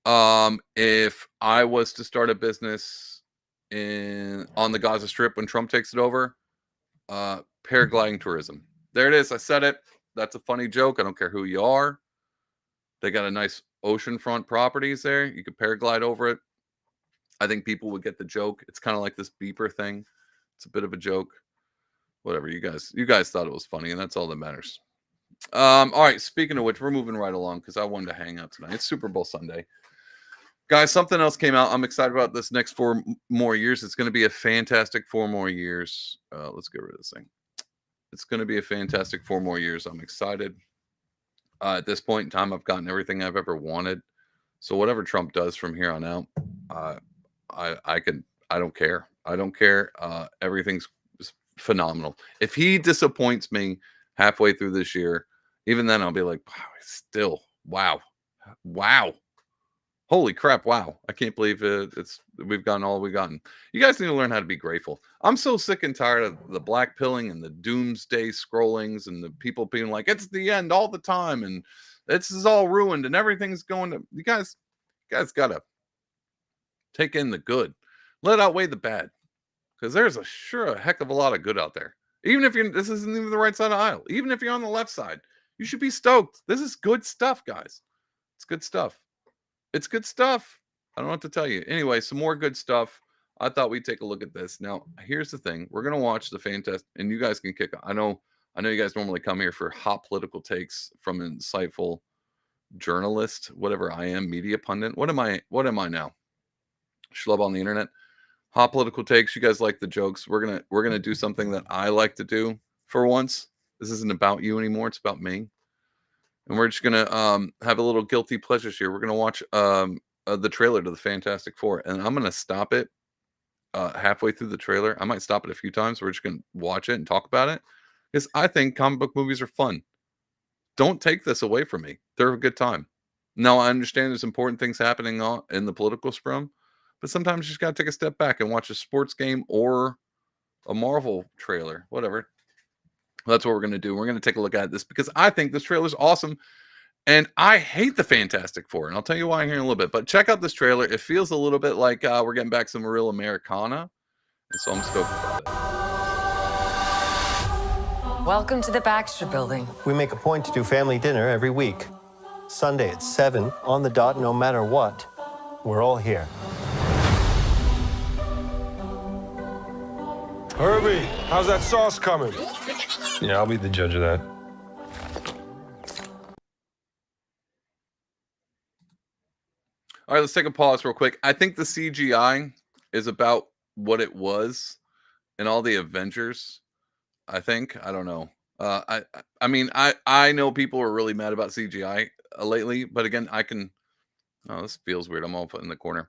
If I was to start a business on the Gaza Strip when Trump takes it over, paragliding tourism. There it is. I said it. That's a funny joke. I don't care who you are. They got a nice oceanfront properties there. You could paraglide over it. I think people would get the joke. It's kind of like this beeper thing. It's a bit of a joke. Whatever. You guys thought it was funny, and that's all that matters. All right. Speaking of which, we're moving right along because I wanted to hang out tonight. It's Super Bowl Sunday. Guys, something else came out. I'm excited about this next 4 more years. It's going to be a fantastic 4 more years. Let's get rid of this thing. It's going to be a fantastic 4 more years. I'm excited. At this point in time, I've gotten everything I've ever wanted. So whatever Trump does from here on out, I don't care. I don't care. Everything's phenomenal. If he disappoints me halfway through this year, even then I'll be like, wow, holy crap, wow. I can't believe we've gotten all we've gotten. You guys need to learn how to be grateful. I'm so sick and tired of the black pilling and the doomsday scrollings and the people being like, it's the end all the time and this is all ruined and everything's going to, you guys gotta take in the good. Let outweigh the bad. Because there's a heck of a lot of good out there. Even if this isn't even the right side of the aisle. Even if you're on the left side, you should be stoked. This is good stuff, guys. It's good stuff. It's good stuff. I don't know what to tell you. Anyway, some more good stuff. I thought we'd take a look at this. Now, here's the thing. We're going to watch the fantastic, and you guys can kick. I know you guys normally come here for hot political takes from an insightful journalist, whatever I am, media pundit. What am I now? Schlub on the internet. Hot political takes. You guys like the jokes. We're gonna do something that I like to do for once. This isn't about you anymore. It's about me. And we're just gonna have a little guilty pleasures here. We're gonna watch the trailer to the Fantastic Four, and I'm gonna stop it halfway through the trailer. I might stop it a few times. We're just gonna watch it and talk about it because I think comic book movies are fun. Don't take this away from me. They're a good time. Now I understand there's important things happening in the political spectrum, but sometimes you just gotta take a step back and watch a sports game or a Marvel trailer, whatever. That's what we're going to do. We're going to take a look at this because I think this trailer is awesome. And I hate the Fantastic Four. And I'll tell you why here in a little bit. But check out this trailer. It feels a little bit like we're getting back some real Americana. And so I'm stoked about it. Welcome to the Baxter Building. We make a point to do family dinner every week. Sunday at 7, on the dot, no matter what. We're all here. Herbie, how's that sauce coming? Yeah, I'll be the judge of that. All right, let's take a pause real quick. I think the CGI is about what it was in all the Avengers. I think. I don't know. I mean, I know people are really mad about CGI lately, but again, I can. Oh, this feels weird. I'm all put in the corner.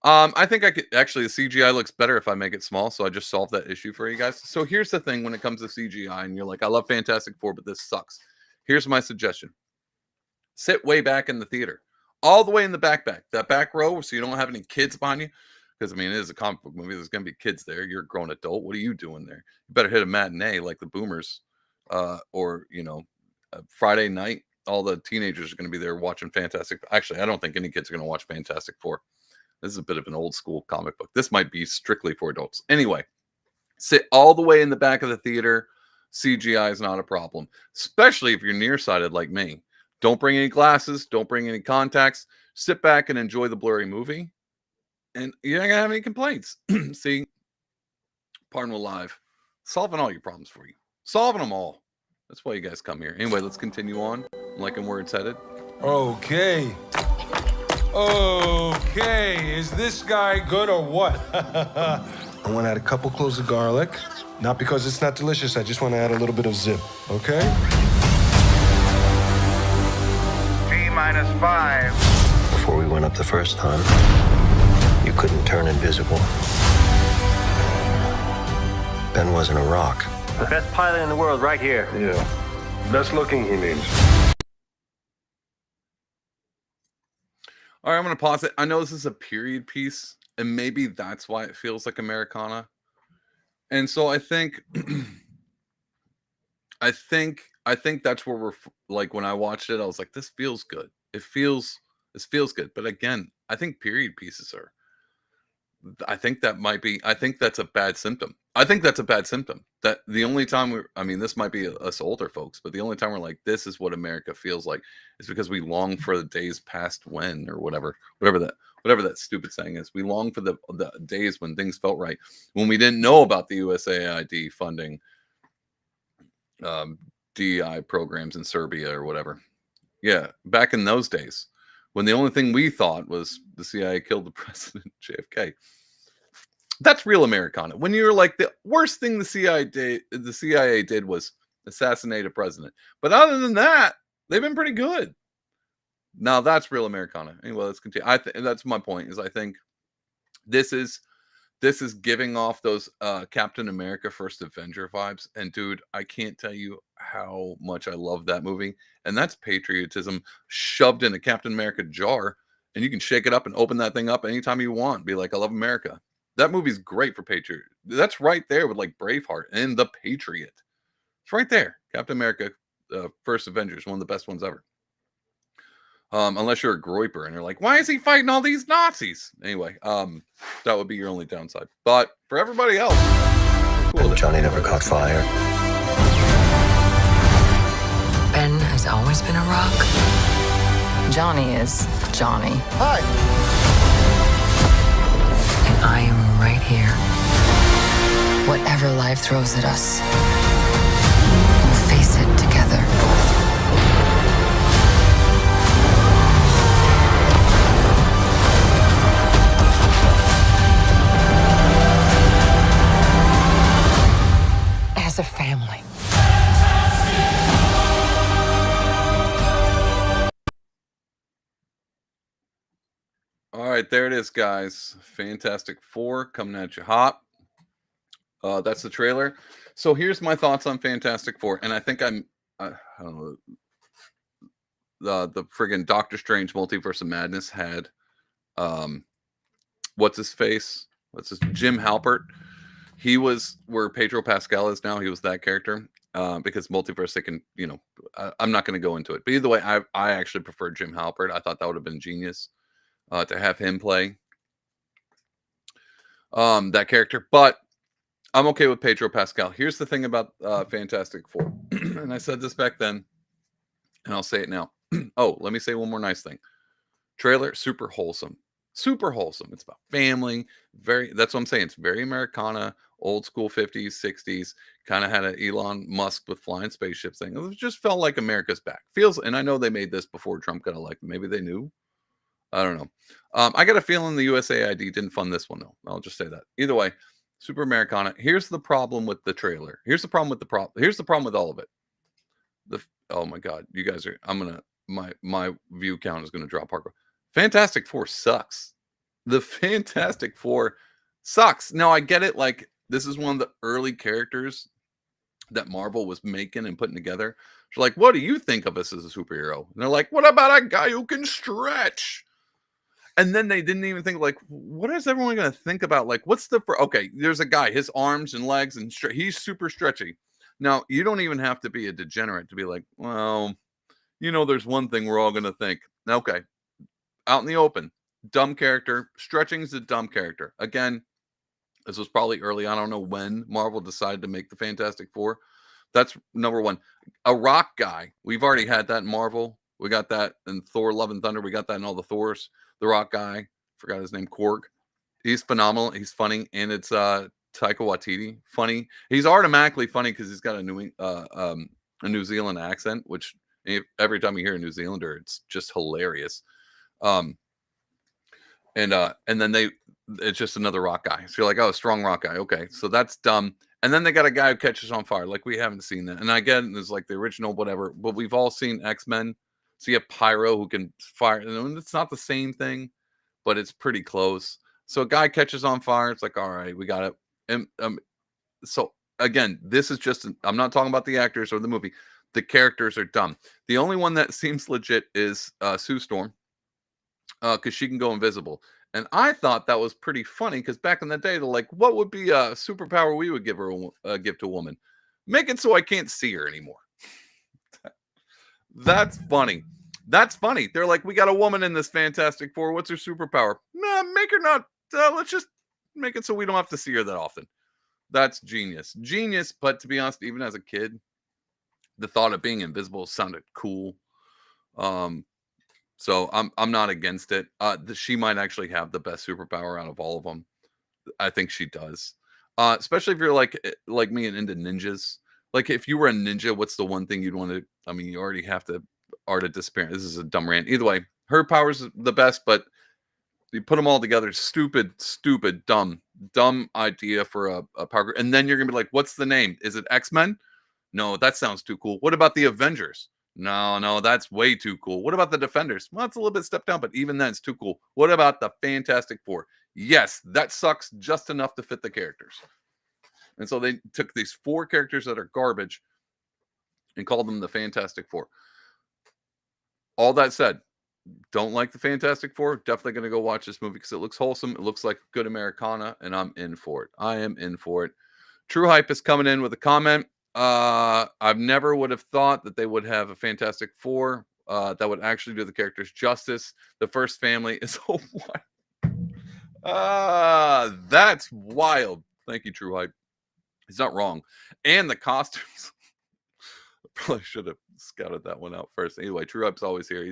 I think I could actually. The CGI looks better if I make it small, so I just solved that issue for you guys. So here's the thing: when it comes to CGI, and you're like, I love Fantastic Four, but this sucks. Here's my suggestion: sit way back in the theater, all the way in the back, that back row, so you don't have any kids behind you. Because, I mean, it is a comic book movie. There's going to be kids there. You're a grown adult. What are you doing there? You better hit a matinee like the boomers or, you know, Friday night. All the teenagers are going to be there watching Fantastic. Actually, I don't think any kids are going to watch Fantastic Four. This is a bit of an old school comic book. This might be strictly for adults. Anyway, sit all the way in the back of the theater. CGI is not a problem, especially if you're nearsighted like me. Don't bring any glasses. Don't bring any contacts. Sit back and enjoy the blurry movie. And you're not going to have any complaints. See, Pardon Live, solving all your problems for you. Solving them all. That's why you guys come here. Anyway, let's continue on. I'm liking where it's headed. Okay. Okay. Is this guy good or what? I want to add a couple cloves of garlic. Not because it's not delicious. I just want to add a little bit of zip. Okay? T-5. Before we went up the first time, you couldn't turn invisible. Ben wasn't a rock. The best pilot in the world right here. Yeah. Best looking, he means. All right, I'm going to pause it. I know this is a period piece, and maybe that's why it feels like Americana. And so I think, I think that's where we're like. When I watched it, I was like, "This feels good. This feels good." But again, I think period pieces are. I think that's a bad symptom. That the only time this might be us older folks, but the only time we're like, this is what America feels like, is because we long for the days past when, or whatever that stupid saying is. We long for the days when things felt right, when we didn't know about the USAID funding, DEI programs in Serbia or whatever. Yeah, back in those days, when the only thing we thought was the CIA killed the president, JFK. That's real Americana. When you're like, the worst thing the CIA did was assassinate a president. But other than that, they've been pretty good. Now that's real Americana. Anyway, let's continue. That's my point. Is I think this is giving off those Captain America First Avenger vibes. And dude, I can't tell you how much I love that movie. And that's patriotism shoved in a Captain America jar, and you can shake it up and open that thing up anytime you want. Be like, I love America. That movie's great for Patriot. That's right there with like Braveheart and The Patriot. It's right there. Captain America, First Avengers, one of the best ones ever. Unless you're a groiper and you're like, why is he fighting all these Nazis? Anyway, that would be your only downside. But for everybody else, cool. Johnny never caught fire. Ben has always been a rock. Johnny is Johnny. Hi. And I am right here. Whatever life throws at us, we'll face it together. As a family. All right, there it is, guys. Fantastic Four coming at you hot. That's the trailer. So here's my thoughts on Fantastic Four, and I think I don't know. The friggin' Doctor Strange Multiverse of Madness had what's his face? Jim Halpert He was where Pedro Pascal is now. He was that character. Because multiverse, they can, I'm not going to go into it. But either way, I actually prefer Jim Halpert. I thought that would have been genius to have him play that character. But I'm okay with Pedro Pascal. Here's the thing about Fantastic Four. And I said this back then, and I'll say it now. Oh, let me say one more nice thing. Trailer, super wholesome. Super wholesome. It's about family. That's what I'm saying. It's very Americana, old school 50s, 60s. Kind of had an Elon Musk with flying spaceships thing. It just felt like America's back. And I know they made this before Trump got elected. Maybe they knew. I don't know. I got a feeling the USAID didn't fund this one, though. I'll just say that. Either way, super Americana. Here's the problem with the trailer. Here's the problem with Here's the problem with all of it. Oh my God, you guys are. My view count is gonna drop hardcore. Fantastic Four sucks. The Fantastic Four sucks. Now I get it. Like, this is one of the early characters that Marvel was making and putting together. So like, what do you think of us as a superhero? And they're like, what about a guy who can stretch? And then they didn't even think, like, what is everyone going to think about? Like, okay, there's a guy, his arms and legs, and he's super stretchy. Now, you don't even have to be a degenerate to be like, well, there's one thing we're all going to think. Okay, out in the open, dumb character. Stretching is a dumb character. Again, this was probably early. I don't know when Marvel decided to make the Fantastic Four. That's number one. A rock guy. We've already had that in Marvel. We got that in Thor, Love and Thunder. We got that in all the Thors. The rock guy. Forgot his name. Korg. He's phenomenal. He's funny. And it's Taika Waititi. Funny. He's automatically funny because he's got a New Zealand accent, which every time you hear a New Zealander, it's just hilarious. And then it's just another rock guy. So you're like, oh, strong rock guy. Okay, so that's dumb. And then they got a guy who catches on fire. Like, we haven't seen that. And again, there's like the original whatever, but we've all seen X-Men. So you have Pyro who can fire. And it's not the same thing, but it's pretty close. So a guy catches on fire. It's like, all right, we got it. And so again, this is just, I'm not talking about the actors or the movie. The characters are dumb. The only one that seems legit is Sue Storm, because she can go invisible. And I thought that was pretty funny because back in the day, they're like, what would be a superpower we would give to a woman? Make it so I can't see her anymore. That's funny. That's funny. They're like, we got a woman in this Fantastic Four. What's her superpower? Nah, make her not. Let's just make it so we don't have to see her that often. That's genius. Genius. But to be honest, even as a kid, the thought of being invisible sounded cool. So I'm not against it. She might actually have the best superpower out of all of them. I think she does. Especially if you're like me and into ninjas. Like, if you were a ninja, what's the one thing you'd want to? I mean, you already have to art of disappearance. This is a dumb rant. Either way, her power's the best, but you put them all together. Stupid, dumb idea for a power. And then you're gonna be like, what's the name? Is it X-Men? No, that sounds too cool. What about the Avengers? No, that's way too cool. What about the Defenders? Well, it's a little bit stepped down, but even then, it's too cool. What about the Fantastic Four? Yes, that sucks just enough to fit the characters. And so they took these 4 characters that are garbage and called them the Fantastic Four. All that said, don't like the Fantastic Four. Definitely going to go watch this movie because it looks wholesome. It looks like good Americana, and I'm in for it. I am in for it. True Hype is coming in with a comment. I've never would have thought that they would have a Fantastic Four that would actually do the characters justice. The first family is so wild. That's wild. Thank you, True Hype. He's not wrong. And the costumes. Probably should have scouted that one out first. Anyway, True Hype's always here.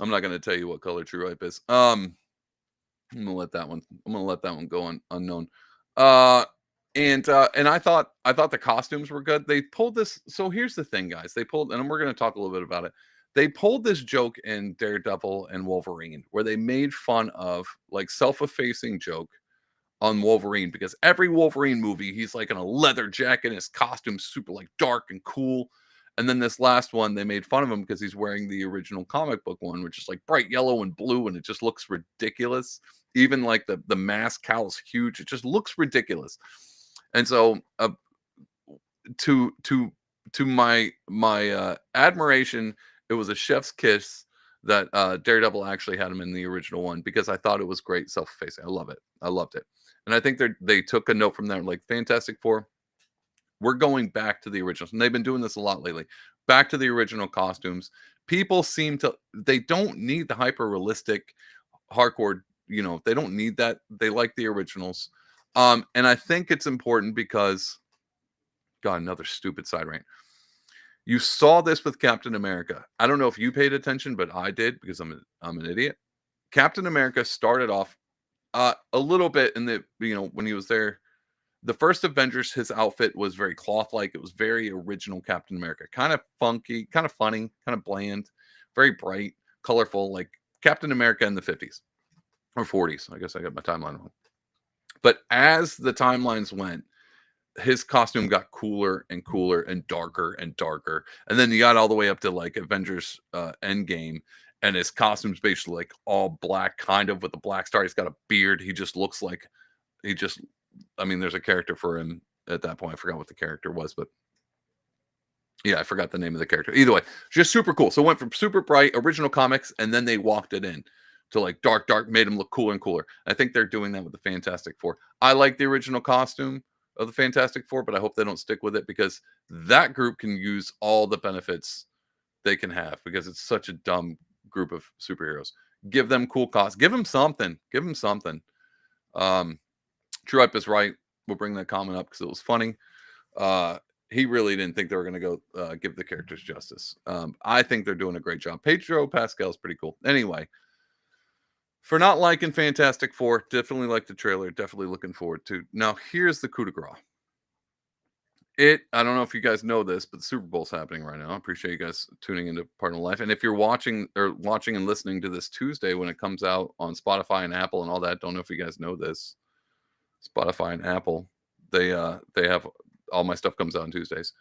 I'm not going to tell you what color True Hype is. I'm gonna let that one go unknown. And I thought the costumes were good. They pulled this. So here's the thing, guys. And we're going to talk a little bit about it. They pulled this joke in Daredevil and Wolverine where they made fun of, like, self-effacing joke on Wolverine, because every Wolverine movie, he's like in a leather jacket, his costume's super like dark and cool. And then this last one, they made fun of him because he's wearing the original comic book one, which is like bright yellow and blue, and it just looks ridiculous. Even like the mask cowl is huge. It just looks ridiculous. And so to my admiration, it was a chef's kiss that Daredevil actually had him in the original one because I thought it was great self-effacing. I love it. I loved it. And I think they took a note from there, like Fantastic Four. We're going back to the originals, and they've been doing this a lot lately. Back to the original costumes. People seem to they don't need the hyper realistic hardcore. They don't need that. They like the originals, and I think it's important because, God, another stupid side rant. You saw this with Captain America. I don't know if you paid attention, but I did because I'm an idiot. Captain America started off a little bit in the when he was there. The first Avengers, his outfit was very cloth-like. It was very original Captain America, kind of funky, kind of funny, kind of bland, very bright, colorful, like Captain America in the 50s or 40s. I guess I got my timeline wrong. But as the timelines went, his costume got cooler and cooler and darker and darker. And then you got all the way up to like Avengers Endgame, and his costume's basically like all black, kind of with a black star. He's got a beard. He just looks like there's a character for him at that point. I forgot what the character was, but yeah, I forgot the name of the character. Either way, just super cool. So it went from super bright original comics, and then they walked it in to like dark, made him look cooler and cooler. I think they're doing that with the Fantastic Four. I like the original costume of the Fantastic Four, but I hope they don't stick with it because that group can use all the benefits they can have because it's such a dumb group of superheroes. Give them cool costumes. Give them something. Give them something. True is right. We'll bring that comment up because it was funny. He really didn't think they were going to go give the characters justice. I think they're doing a great job. Pedro Pascal's pretty cool. Anyway, for not liking Fantastic Four, definitely like the trailer. Definitely looking forward to. Now, here's the coup de grace. I don't know if you guys know this, but the Super Bowl's happening right now. I appreciate you guys tuning into Part of Life. And if you're watching and listening to this Tuesday when it comes out on Spotify and Apple and all that, don't know if you guys know this. Spotify and Apple, they have all my stuff comes out on Tuesdays.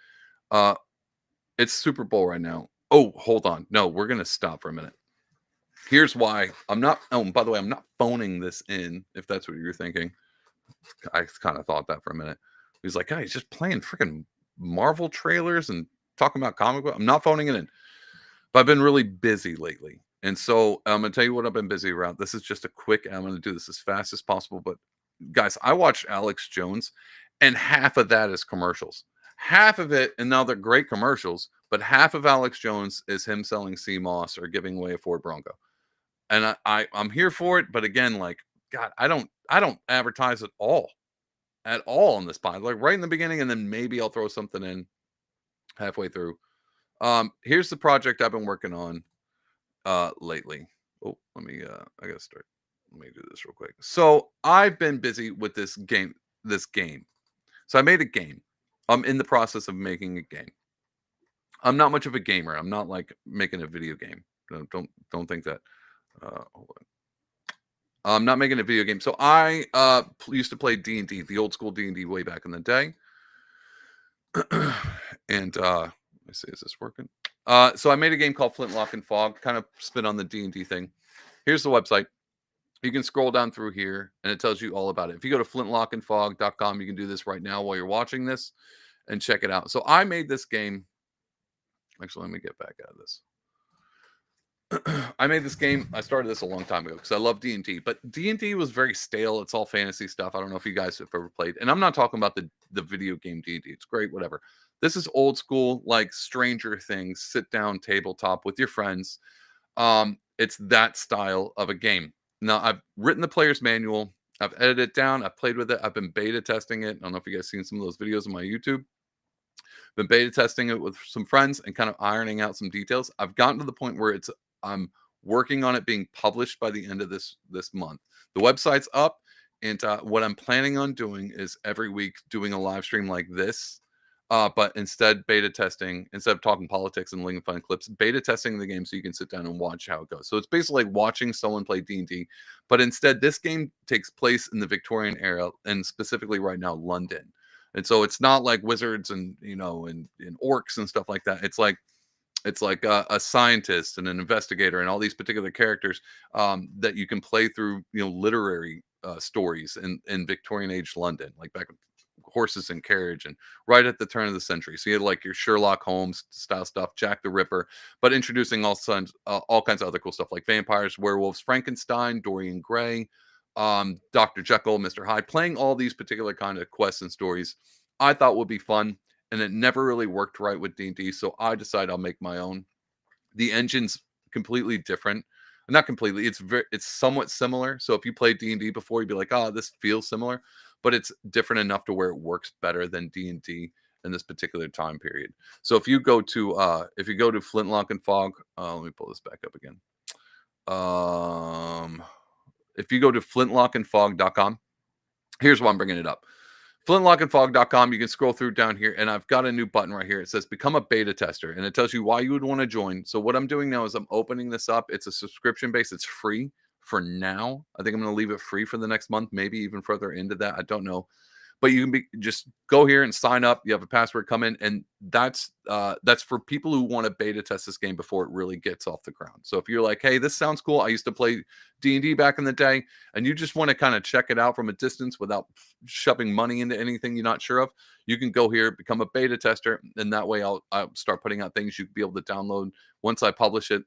It's Super Bowl right now. Oh, hold on. No, we're going to stop for a minute. Here's why I'm not. Oh, by the way, I'm not phoning this in. If that's what you're thinking, I kind of thought that for a minute. He's like, he's just playing freaking Marvel trailers and talking about comic book. I'm not phoning it in, but I've been really busy lately, and so I'm gonna tell you what I've been busy around. This is just a quick. I'm gonna do this as fast as possible. But guys, I watched Alex Jones, and half of that is commercials. Half of it, and now they're great commercials, but half of Alex Jones is him selling sea moss or giving away a Ford Bronco. And I'm here for it, but again, like, God, I don't advertise at all on this pod, like right in the beginning, and then maybe I'll throw something in halfway through. Here's the project I've been working on lately. Oh, I gotta start. Let me do this real quick. So I've been busy with this game. So I made a game. I'm in the process of making a game. I'm not much of a gamer. I'm not like making a video game. Don't think that. Hold on. I'm not making a video game. So I used to play D&D, the old school D&D way back in the day. And let me see, is this working? So I made a game called Flintlock and Fog, kind of spin on the D&D thing. Here's the website. You can scroll down through here and it tells you all about it. If you go to flintlockandfog.com, you can do this right now while you're watching this and check it out. So I made this game. Actually, let me get back out of this. I made this game. I started this a long time ago because I love D&D, but D&D was very stale. It's all fantasy stuff. I don't know if you guys have ever played, and I'm not talking about the video game D&D. It's great, whatever. This is old school, like Stranger Things, sit down tabletop with your friends. It's that style of a game. Now I've written the player's manual. I've edited it down. I've played with it. I've been beta testing it. I don't know if you guys seen some of those videos on my YouTube. Been beta testing it with some friends and kind of ironing out some details. I've gotten to the point where I'm working on it being published by the end of this month. The website's up, and what I'm planning on doing is every week doing a live stream like this, but instead of talking politics and linking fun clips, beta testing the game so you can sit down and watch how it goes. So it's basically like watching someone play D&D, but instead this game takes place in the Victorian era, and specifically right now London. And so it's not like wizards and and orcs and stuff like that. It's like a scientist and an investigator and all these particular characters that you can play through, literary stories in Victorian age London, like back horses and carriage, and right at the turn of the century. So you had like your Sherlock Holmes style stuff, Jack the Ripper, but introducing all kinds of other cool stuff like vampires, werewolves, Frankenstein, Dorian Gray, Dr. Jekyll, Mr. Hyde, playing all these particular kind of quests and stories I thought would be fun, and it never really worked right with D&D, so I decided I'll make my own. The engine's completely different. Not completely, it's somewhat similar. So if you played D&D before, you'd be like, oh, this feels similar, but it's different enough to where it works better than D&D in this particular time period. So if you go to Flintlock and Fog, let me pull this back up again. If you go to flintlockandfog.com, here's why I'm bringing it up. Flintlockandfog.com, you can scroll through down here, and I've got a new button right here. It says become a beta tester, and it tells you why you would want to join. So what I'm doing now is I'm opening this up. It's a subscription base. It's free for now. I think I'm going to leave it free for the next month, maybe even further into that. I don't know. But you can just go here and sign up. You have a password, come in, and that's for people who want to beta test this game before it really gets off the ground. So if you're like, hey, this sounds cool. I used to play D&D back in the day, and you just want to kind of check it out from a distance without shoving money into anything you're not sure of, you can go here, become a beta tester, and that way I'll start putting out things you'll be able to download. Once I publish it,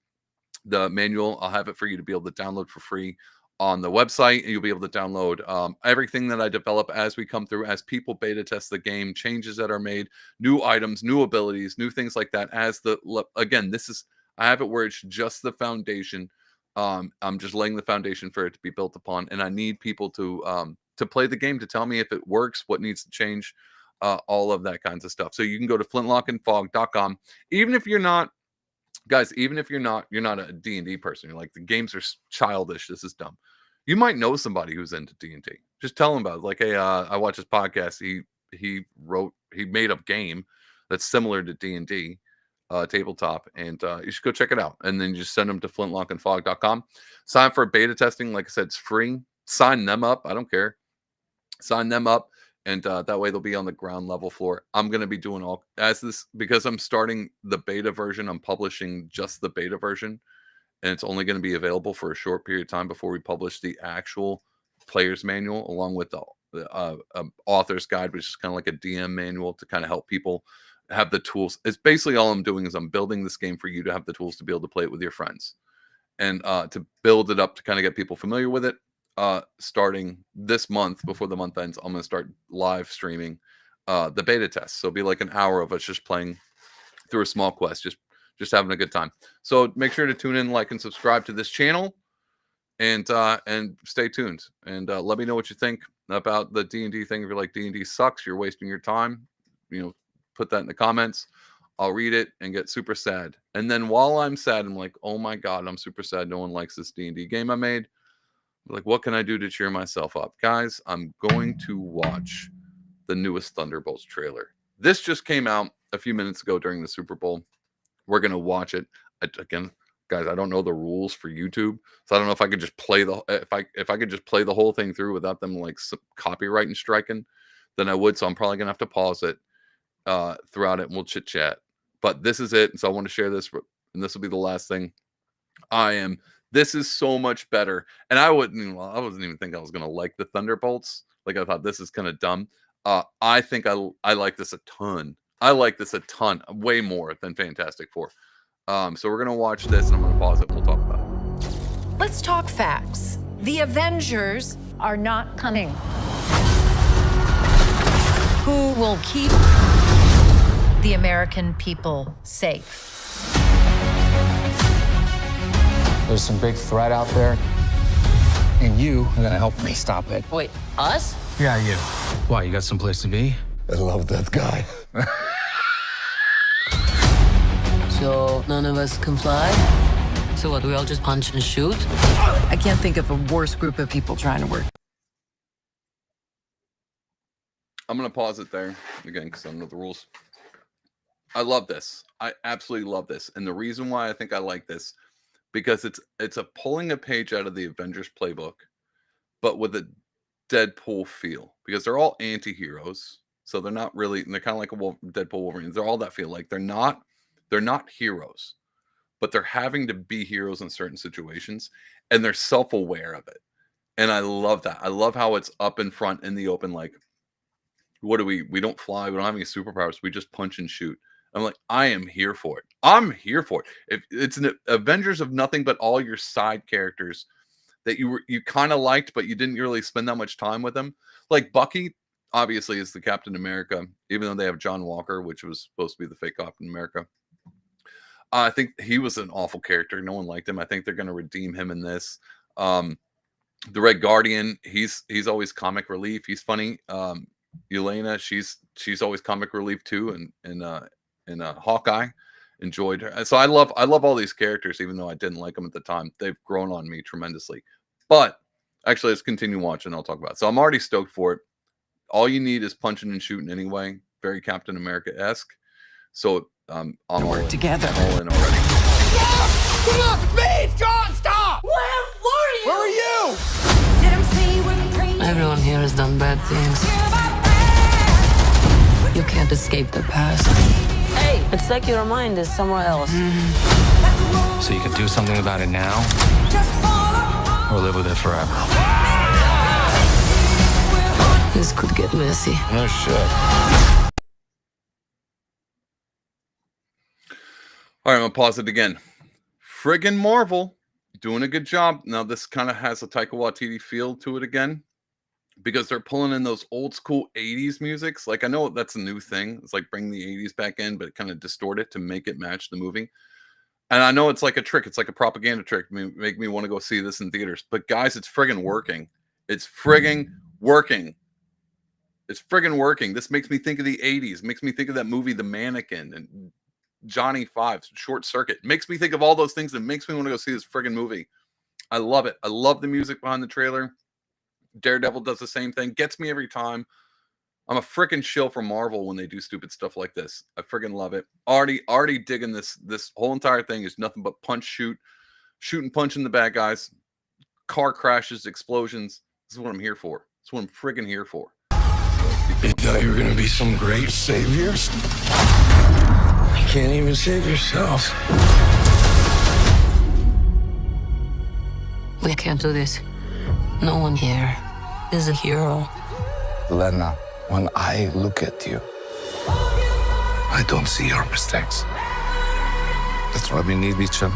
the manual, I'll have it for you to be able to download for free on the website, and you'll be able to download everything that I develop as we come through, as people beta test the game, changes that are made, new items, new abilities, new things like that. Again, I have it where it's just the foundation. I'm just laying the foundation for it to be built upon, and I need people to play the game, to tell me if it works, what needs to change, all of that kinds of stuff. So you can go to flintlockandfog.com. Even if you're not, guys, you're not a D&D person, you're like, the games are childish, this is dumb. You might know somebody who's into D&D. Just tell them about it. Like, hey, I watch his podcast. He made a game that's similar to D&D, tabletop, and you should go check it out. And then you just send them to flintlockandfog.com. Sign up for beta testing. Like I said, it's free. Sign them up. I don't care. Sign them up. And that way they'll be on the ground level floor. I'm going to be doing because I'm starting the beta version. I'm publishing just the beta version, and it's only going to be available for a short period of time before we publish the actual player's manual, along with the author's guide, which is kind of like a DM manual to kind of help people have the tools. It's basically all I'm doing is I'm building this game for you to have the tools to be able to play it with your friends, and to build it up to kind of get people familiar with it. Starting this month, before the month ends, I'm going to start live streaming the beta test. So it'll be like an hour of us just playing through a small quest, just having a good time. So make sure to tune in, like, and subscribe to this channel, and stay tuned. And let me know what you think about the D&D thing. If you're like, D&D sucks, you're wasting your time, put that in the comments. I'll read it and get super sad. And then while I'm sad, I'm like, oh my God, I'm super sad. No one likes this D&D game I made. Like, what can I do to cheer myself up? Guys, I'm going to watch the newest Thunderbolts trailer. This just came out a few minutes ago during the Super Bowl. We're going to watch it. Again, guys, I don't know the rules for YouTube, so I don't know if I could just play if I could just play the whole thing through without them like copyright and striking, then I would. So I'm probably going to have to pause it throughout it, and we'll chit chat. But this is it. And so I want to share this, and this will be the last thing. This is so much better. And I wasn't even think I was going to like the Thunderbolts. Like, I thought this is kind of dumb. I think I like this a ton. I like this a ton, way more than Fantastic Four. So we're going to watch this, and I'm going to pause it, and we'll talk about it. Let's talk facts. The Avengers are not coming. Who will keep the American people safe? There's some big threat out there, and you are gonna help me stop it. Wait, us? Yeah, you. Why, you got someplace to be? I love that guy. So none of us comply? So what, do we all just punch and shoot? I can't think of a worse group of people trying to work. I'm going to pause it there again because I don't know the rules. I love this. I absolutely love this. And the reason why I think I like this, because it's a pulling a page out of the Avengers playbook, but with a Deadpool feel, because they're all anti-heroes. So they're not really, they're kind of like a Deadpool Wolverine. They're all that feel like they're not heroes, but they're having to be heroes in certain situations, and they're self-aware of it. And I love that. I love how it's up in front in the open, like, what do we don't fly, we don't have any superpowers, we just punch and shoot. I'm like, I am here for it. I'm here for it. If it's an Avengers of nothing but all your side characters that you kind of liked, but you didn't really spend that much time with them. Like Bucky, obviously, is the Captain America, even though they have John Walker, which was supposed to be the fake Captain America. I think he was an awful character. No one liked him. I think they're going to redeem him in this. The Red Guardian, he's always comic relief. He's funny. Elena, she's always comic relief too. And Hawkeye, enjoyed her. So I love all these characters, even though I didn't like them at the time. They've grown on me tremendously. But actually, let's continue watching. I'll talk about it. So I'm already stoked for it. All you need is punching and shooting anyway. Very Captain America-esque. So I'm work together. All in already. Come on, speed! John, stop! Where are you? Everyone here has done bad things. You can't escape the past. Hey, it's like your mind is somewhere else. So you can do something about it now, or live with it forever. This could get messy. No shit. All right, I'm gonna pause it again. Friggin' Marvel doing a good job. Now this kind of has a Taika Waititi feel to it again, because they're pulling in those old school 80s musics. Like, I know that's a new thing. It's like bring the 80s back in, but it kind of distort it to make it match the movie. And I know it's like a trick. It's like a propaganda trick. Make me want to go see this in theaters. But guys, it's friggin' working. It's friggin' working. It's friggin' working. This makes me think of the 80s. Makes me think of that movie, The Mannequin, and Johnny Five's Short Circuit. Makes me think of all those things. That makes me want to go see this friggin' movie. I love it. I love the music behind the trailer. Daredevil does the same thing. Gets me every time. I'm a freaking shill for Marvel when they do stupid stuff like this. I freaking love it. Already digging this. This whole entire thing is nothing but punch, shoot and punching the bad guys. Car crashes, explosions. This is what I'm here for. This is what I'm friggin' here for. You thought you were gonna be some great saviors? You can't even save yourself. We can't do this. No one here is a hero. Lena, when I look at you, I don't see your mistakes. That's why we need each other.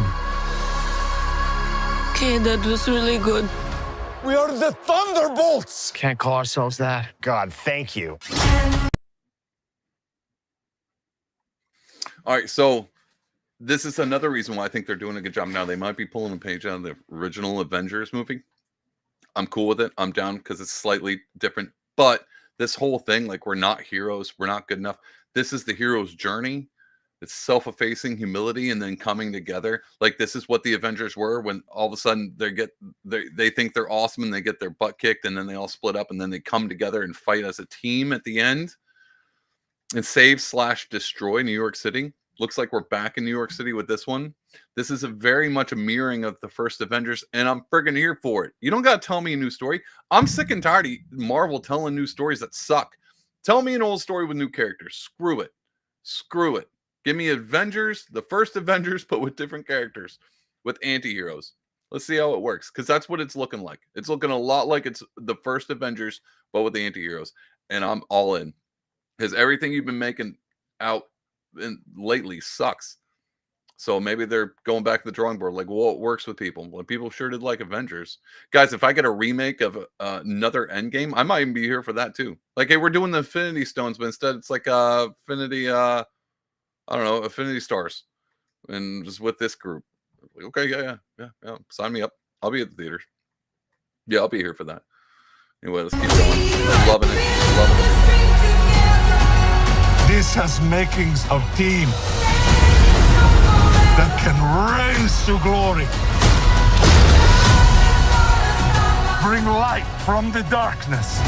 Okay, that was really good. We are the Thunderbolts! Can't call ourselves that. God, thank you. All right, so this is another reason why I think they're doing a good job. Now, they might be pulling a page out of the original Avengers movie. I'm cool with it. I'm down because it's slightly different. But this whole thing, like, we're not heroes. We're not good enough. This is the hero's journey. It's self-effacing humility and then coming together. Like, this is what the Avengers were when all of a sudden they think they're awesome and they get their butt kicked and then they all split up and then they come together and fight as a team at the end and save/destroy New York City. Looks like we're back in New York City with this one. This is very much a mirroring of the first Avengers, and I'm friggin' here for it. You don't got to tell me a new story. I'm sick and tired of Marvel telling new stories that suck. Tell me an old story with new characters. Screw it. Screw it. Give me Avengers, the first Avengers, but with different characters, with anti-heroes. Let's see how it works, because that's what it's looking like. It's looking a lot like it's the first Avengers, but with the anti-heroes, and I'm all in. Because everything you've been making out lately sucks. So maybe they're going back to the drawing board. Like, well, it works with people. Well, people sure did like Avengers. Guys, if I get a remake of another Endgame, I might even be here for that too. Like, hey, we're doing the Infinity Stones, but instead it's like Infinity, I don't know, Infinity Stars. And just with this group. Like, okay, yeah. Sign me up. I'll be at the theaters. Yeah, I'll be here for that. Anyway, let's keep going. I'm loving it. Loving it. This has makings of team that can rise to glory. Bring light from the darkness.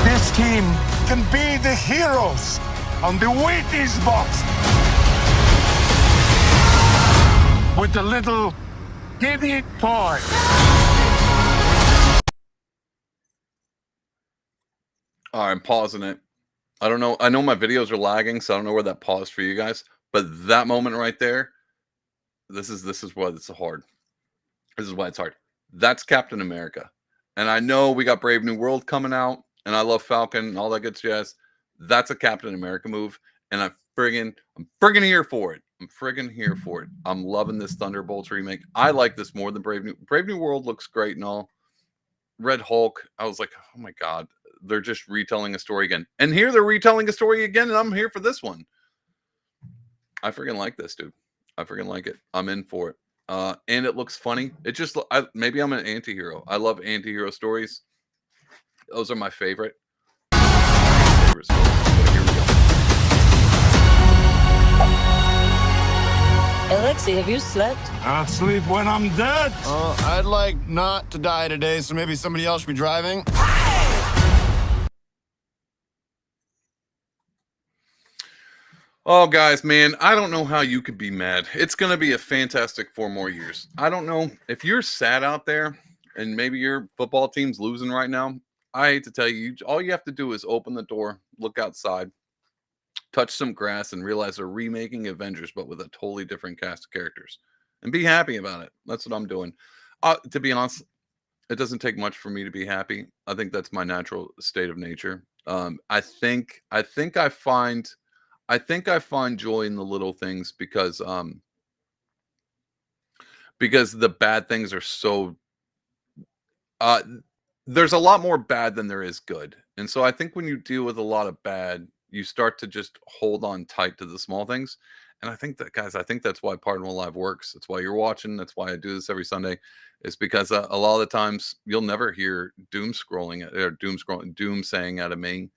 This team can be the heroes on the Wheaties box. With a little giddy toy. All right, I'm pausing it. I don't know. I know my videos are lagging, so I don't know where that paused for you guys. But that moment right there, this is why it's hard. This is why it's hard. That's Captain America. And I know we got Brave New World coming out, and I love Falcon and all that good jazz. That's a Captain America move, and I'm friggin' here for it. I'm friggin' here for it. I'm loving this Thunderbolts remake. I like this more than Brave New World looks great and all. Red Hulk, I was like, oh my god, they're just retelling a story again. And here they're retelling a story again, and I'm here for this one. I freaking like this, dude. I freaking like it. I'm in for it. And it looks funny. It just maybe I'm an anti-hero. I love anti-hero stories. Those are my favorite. But here we go. Alexei, have you slept? I'll sleep when I'm dead. I'd like not to die today, so maybe somebody else should be driving. Oh, guys, man, I don't know how you could be mad. It's going to be a fantastic 4 more years. I don't know if you're sad out there and maybe your football team's losing right now. I hate to tell you, all you have to do is open the door, look outside, touch some grass, and realize they're remaking Avengers, but with a totally different cast of characters. And be happy about it. That's what I'm doing. To be honest, it doesn't take much for me to be happy. I think that's my natural state of nature. I think I find joy in the little things because the bad things are so there's a lot more bad than there is good. And so I think when you deal with a lot of bad, you start to just hold on tight to the small things. And I think that, guys, I think that's why Pardon Will Live works. That's why you're watching. That's why I do this every Sunday. Is because a lot of the times you'll never hear doom saying out of me.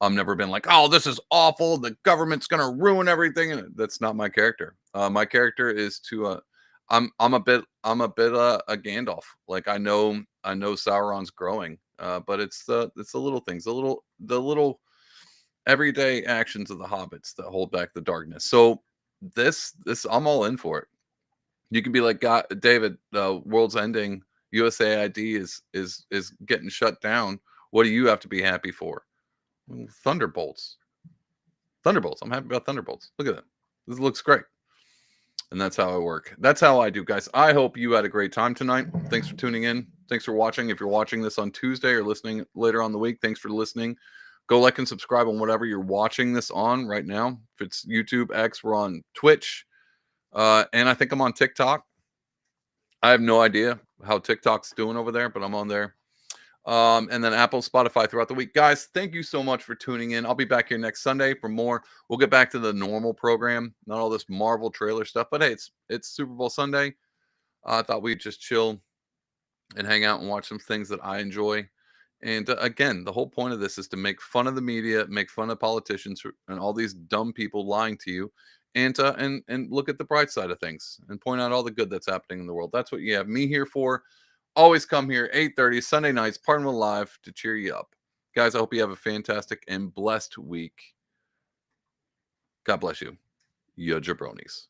I've never been like, oh, this is awful. The government's gonna ruin everything, and that's not my character. My character is to, I'm a bit a Gandalf. Like I know Sauron's growing, but it's the little things, the little everyday actions of the hobbits that hold back the darkness. So this I'm all in for it. You can be like, God, David, world's ending. USAID is getting shut down. What do you have to be happy for? Thunderbolts. I'm happy about Thunderbolts. Look at that. This looks great. And that's how I work. That's how I do, guys. I hope you had a great time tonight. Thanks for tuning in. Thanks for watching. If you're watching this on Tuesday or listening later on the week, thanks for listening. Go like and subscribe on whatever you're watching this on right now. If it's YouTube, X, we're on Twitch. And I think I'm on TikTok. I have no idea how TikTok's doing over there, but I'm on there. And then Apple, Spotify throughout the week. Guys, thank you so much for tuning in. I'll be back here next Sunday for more. We'll get back to the normal program, not all this Marvel trailer stuff. But hey, it's Super Bowl Sunday. I thought we'd just chill and hang out and watch some things that I enjoy. And again, the whole point of this is to make fun of the media, make fun of politicians and all these dumb people lying to you, and look at the bright side of things and point out all the good that's happening in the world. That's what you have me here for. Always come here, 8:30 Sunday nights, Pardon Will Live, to cheer you up. Guys, I hope you have a fantastic and blessed week. God bless you. Ya jabronis.